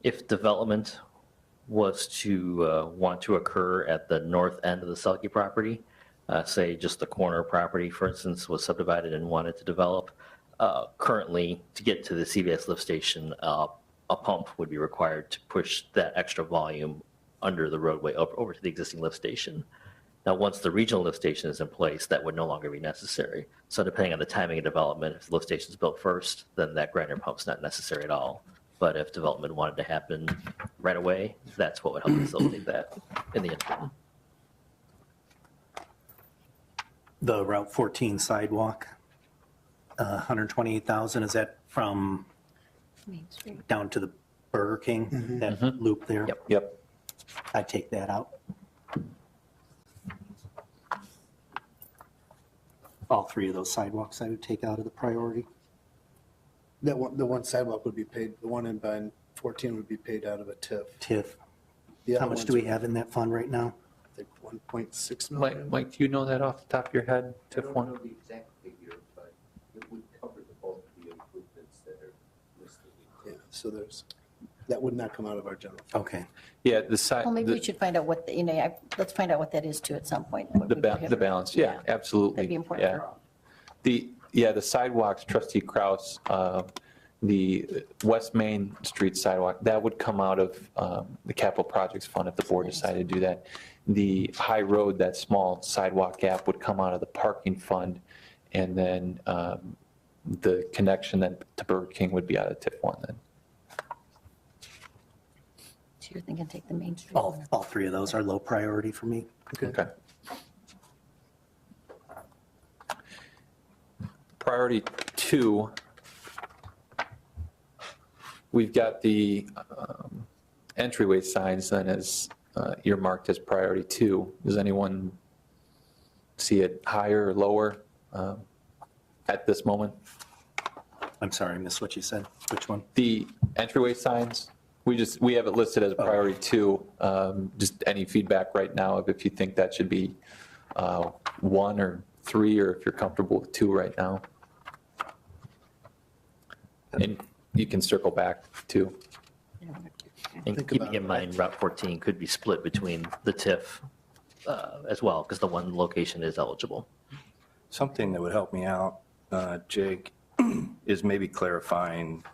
If development was to want to occur at the north end of the Selkie property, say just the corner property, for instance, was subdivided and wanted to develop, currently to get to the CVS lift station, a pump would be required to push that extra volume under the roadway over to the existing lift station. Now, once the regional lift station is in place, that would no longer be necessary. So depending on the timing of development, if the lift station is built first, then that grinder pump's not necessary at all. But if development wanted to happen right away, that's what would help facilitate that in the interim. The Route 14 sidewalk, 128,000, is that from Main Street. down to the Burger King, that loop there? Yep. Yep. I'd take that out. All 3 of those sidewalks I would take out of the priority. That one, the one sidewalk would be paid, the one in by 14 would be paid out of a TIF. TIF. The How other much ones do we would- have in that fund right now? I think 1.6 million. Mike, do you know that off the top of your head, I TIF don't one? know the exact figure, but it would cover the bulk of the improvements that are listed. Yeah, so that would not come out of our general fund. Okay. Yeah, the side, Well, maybe we should find out what, let's find out what that is too at some point. what we the prohibit. balance, yeah, Yeah. absolutely. That'd be important Yeah. for all. The sidewalks, trustee Kraus, the West Main Street sidewalk, that would come out of the capital projects fund if the board decided to do that. The High Road, that small sidewalk gap would come out of the parking fund. And then the connection then to Burger King would be out of TIF one then. So you're thinking take the Main Street All, one. all 3 of those are low priority for me. Okay. Priority 2, we've got the entryway signs then as earmarked as priority 2. Does anyone see it higher or lower at this moment? I'm sorry, I missed what you said. Which one? The entryway signs, we have it listed as priority 2. Just any feedback right now of if you think that should be 1 or 3, or if you're comfortable with 2 right now. And you can circle back too. And Think keeping about in it. mind, Route 14 could be split between the TIF as well, because the one location is eligible. Something that would help me out, Jake, is maybe clarifying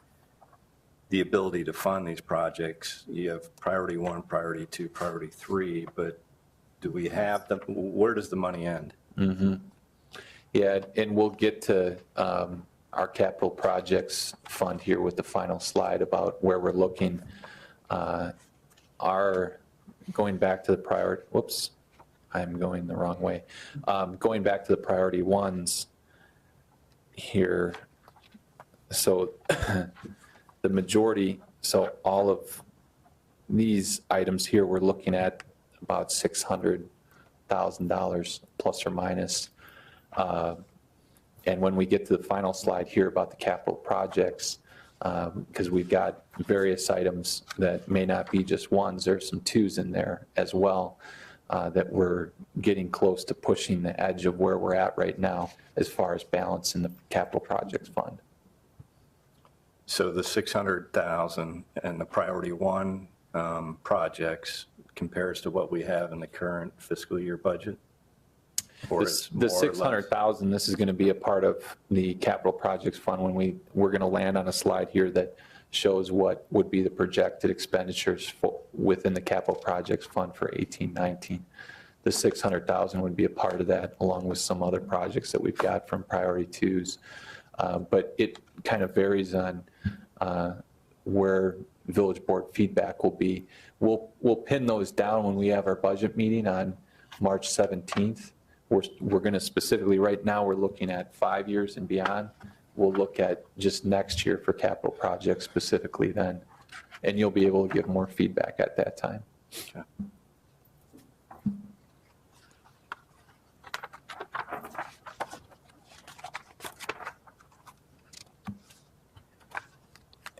the ability to fund these projects. You have priority 1, priority 2, priority 3, but do we have where does the money end? Yeah, and we'll get to our capital projects fund here with the final slide about where we're looking. Going back to the priority, whoops, I'm going the wrong way. Going back to the priority 1s here. So the majority, so all of these items here we're looking at about $600,000 plus or minus. And when we get to the final slide here about the capital projects, because we've got various items that may not be just ones, there's some twos in there as well, that we're getting close to pushing the edge of where we're at right now as far as balance in the capital projects fund. So the 600,000 and the priority one projects compares to what we have in the current fiscal year budget? Or is The more or less? 600,000, this is going to be a part of the capital projects fund when we're going to land on a slide here that shows what would be the projected expenditures within the capital projects fund for 18-19. The 600,000 would be a part of that, along with some other projects that we've got from priority twos. But it kind of varies on where village board feedback will be. We'll pin those down when we have our budget meeting on March 17th. We're going to specifically, right now, we're looking at 5 years and beyond. We'll look at just next year for capital projects specifically then, and you'll be able to give more feedback at that time. Okay.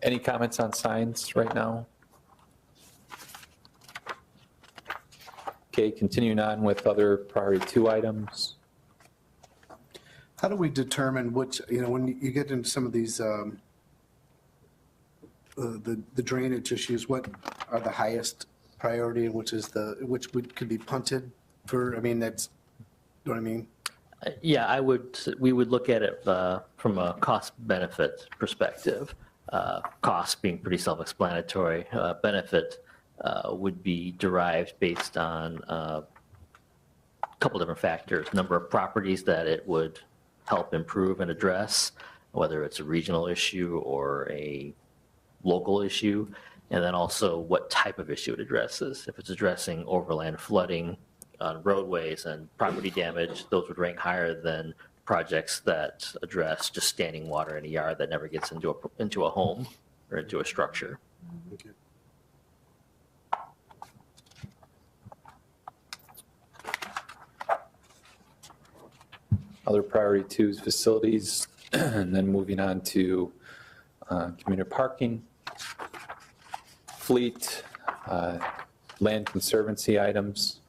Any comments on signs right now? Okay, continuing on with other priority two items. How do we determine which, when you get into some of these, the drainage issues, what are the highest priority and which could be punted for, that's, you know what I mean? Yeah, we would look at it from a cost benefit perspective. Cost being pretty self-explanatory. Benefit would be derived based on a couple different factors. Number of properties that it would help improve and address, whether it's a regional issue or a local issue, and then also what type of issue it addresses. If it's addressing overland flooding on roadways and property damage, those would rank higher than projects that address just standing water in a yard that never gets into a home or into a structure. Okay. Other priority twos, facilities, and then moving on to commuter parking, fleet, land conservancy items.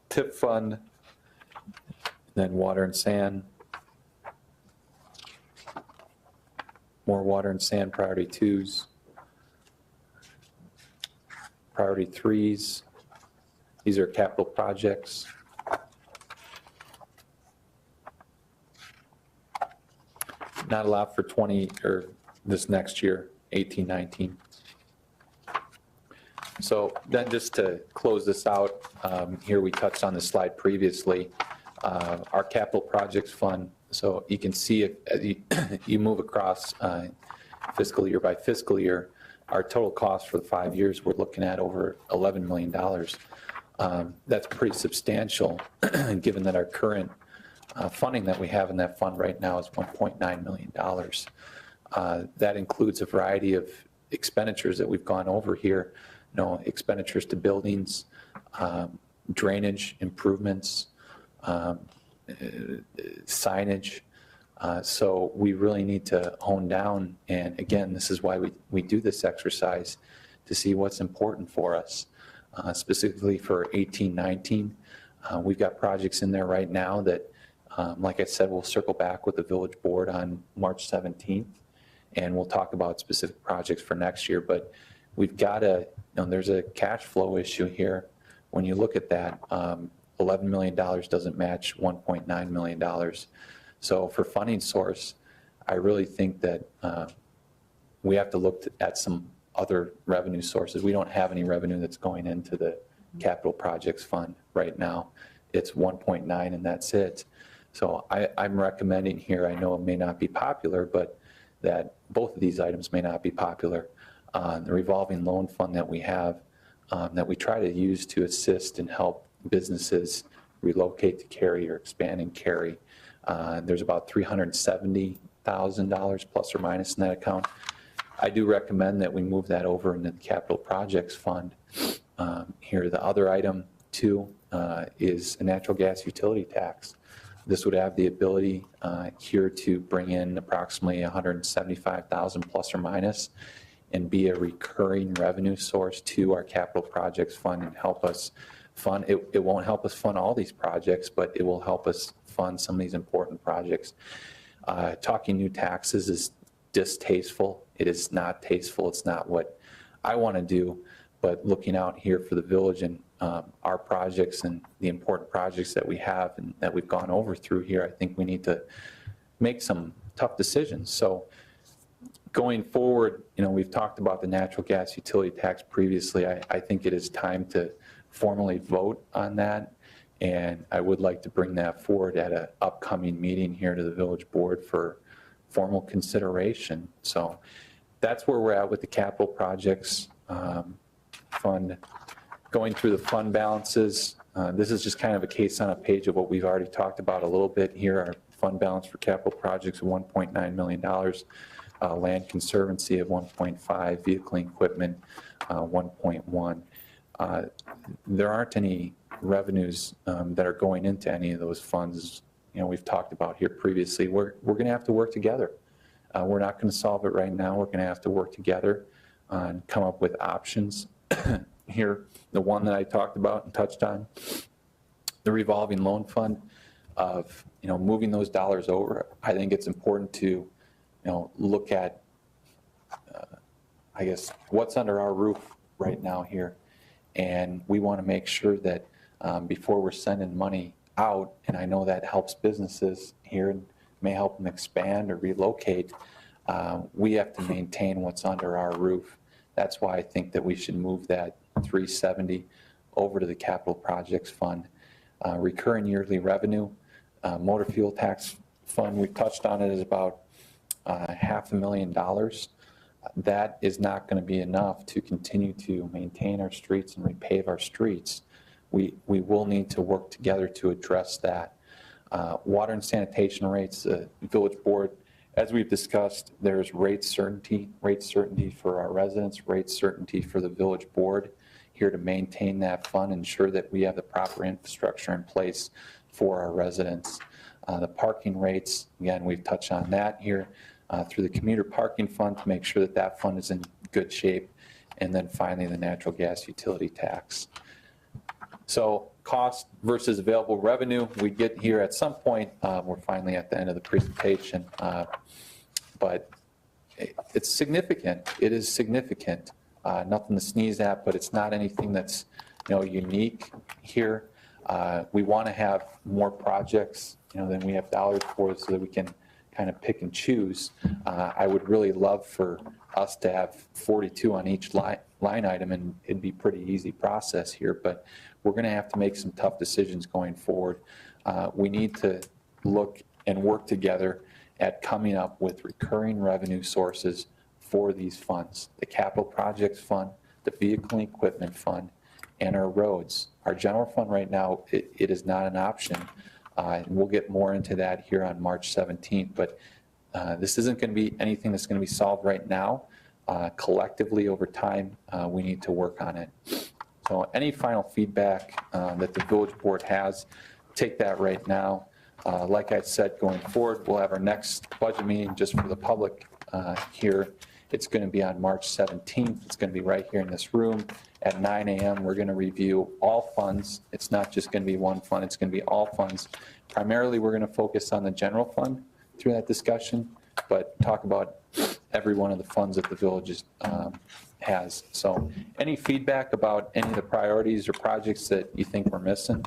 TIP fund, then water and sand. More water and sand priority twos. Priority threes, these are capital projects. Not a lot for this next year, 18-19. So then just to close this out, here we touched on the slide previously, our capital projects fund. So you can see it as you move across fiscal year by fiscal year, our total cost for the 5 years, we're looking at over $11 million. That's pretty substantial, given that our current funding that we have in that fund right now is $1.9 million. That includes a variety of expenditures that we've gone over here, expenditures to buildings, drainage improvements, signage. So we really need to hone down, and again, this is why we do this exercise, to see what's important for us. Specifically for 18-19, we've got projects in there right now that, like I said, we'll circle back with the village board on March 17th, and we'll talk about specific projects for next year. But we've got there's a cash flow issue here. When you look at that, $11 million doesn't match $1.9 million. So for funding source, I really think that we have to look at some other revenue sources. We don't have any revenue that's going into the capital projects fund right now. It's 1.9 and that's it. So I'm recommending here, I know it may not be popular, but that both of these items may not be popular. The revolving loan fund that we have, that we try to use to assist and help businesses relocate to Cary or expand in Cary. There's about $370,000 plus or minus in that account. I do recommend that we move that over into the capital projects fund. Here, the other item too is a natural gas utility tax. This would have the ability here to bring in approximately 175,000 plus or minus and be a recurring revenue source to our capital projects fund and help us fund. It won't help us fund all these projects, but it will help us fund some of these important projects. Talking new taxes is distasteful. It is not tasteful. It's not what I want to do, but looking out here for the village and our projects and the important projects that we have and that we've gone over through here, I think we need to make some tough decisions. So going forward, we've talked about the natural gas utility tax previously. I think it is time to formally vote on that. And I would like to bring that forward at an upcoming meeting here to the village board for formal consideration. So that's where we're at with the capital projects fund. Going through the fund balances, this is just kind of a case on a page of what we've already talked about a little bit here. Our fund balance for capital projects of $1.9 million, land conservancy of 1.5, vehicle equipment 1.1. There aren't any revenues that are going into any of those funds. We've talked about here previously. We're going to have to work together. We're not going to solve it right now. We're going to have to work together and come up with options. Here, the one that I talked about and touched on, the revolving loan fund of moving those dollars over. I think it's important to look at I guess what's under our roof right now here, and we want to make sure that before we're sending money out, and I know that helps businesses here and may help them expand or relocate, we have to maintain what's under our roof. That's why I think that we should move that 370 over to the capital projects fund. Recurring yearly revenue, motor fuel tax fund, we've touched on it, is about $500,000. That is not going to be enough to continue to maintain our streets and repave our streets. We will need to work together to address that. Water and sanitation rates, the village board, as we've discussed, there's rate certainty for our residents, rate certainty for the village board here to maintain that fund, ensure that we have the proper infrastructure in place for our residents. The parking rates, again, we've touched on that here through the commuter parking fund to make sure that that fund is in good shape. And then finally, the natural gas utility tax. So cost versus available revenue, we get here at some point. We're finally at the end of the presentation. But it's significant. It is significant. Nothing to sneeze at, but it's not anything that's unique here. We want to have more projects than we have dollars for, so that we can kind of pick and choose. I would really love for us to have 42 on each line item, and it'd be a pretty easy process here, but we're going to have to make some tough decisions going forward. We need to look and work together at coming up with recurring revenue sources for these funds: the capital projects fund, the vehicle and equipment fund, and our roads. Our general fund right now, it is not an option. And we'll get more into that here on March 17th, but this isn't going to be anything that's going to be solved right now. Collectively over time, we need to work on it. So any final feedback that the village board has, take that right now. Like I said, going forward, we'll have our next budget meeting just for the public here. It's going to be on March 17th. It's going to be right here in this room at 9 a.m. We're going to review all funds. It's not just going to be one fund. It's going to be all funds. Primarily, we're going to focus on the general fund through that discussion, but talk about every one of the funds that the village has. So any feedback about any of the priorities or projects that you think we're missing?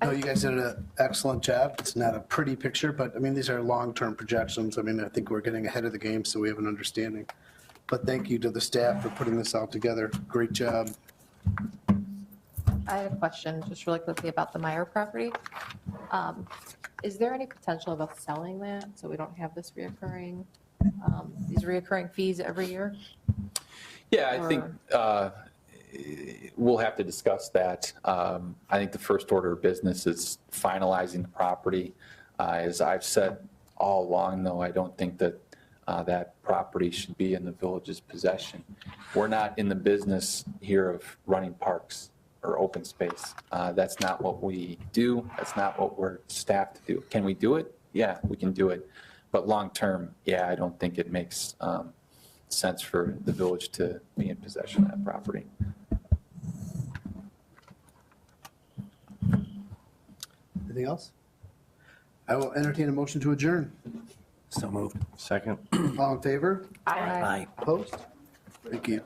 No, you guys did an excellent job. It's not a pretty picture, but I mean, these are long-term projections. I mean, I think we're getting ahead of the game, so we have an understanding. But thank you to the staff for putting this all together. Great job. I have a question, just really quickly, about the Meyer property. Is there any potential of us selling that so we don't have this reoccurring, these reoccurring fees every year? Yeah, I think we'll have to discuss that. I think the first order of business is finalizing the property. As I've said all along, though, I don't think that that property should be in the village's possession. We're not in the business here of running parks or open space. That's not what we do. That's not what we're staffed to do. Can we do it? Yeah, we can do it. But long-term, yeah, I don't think it makes sense for the village to be in possession of that property. Anything else? I will entertain a motion to adjourn. So moved. Second? All in favor? Aye. Opposed? Thank you.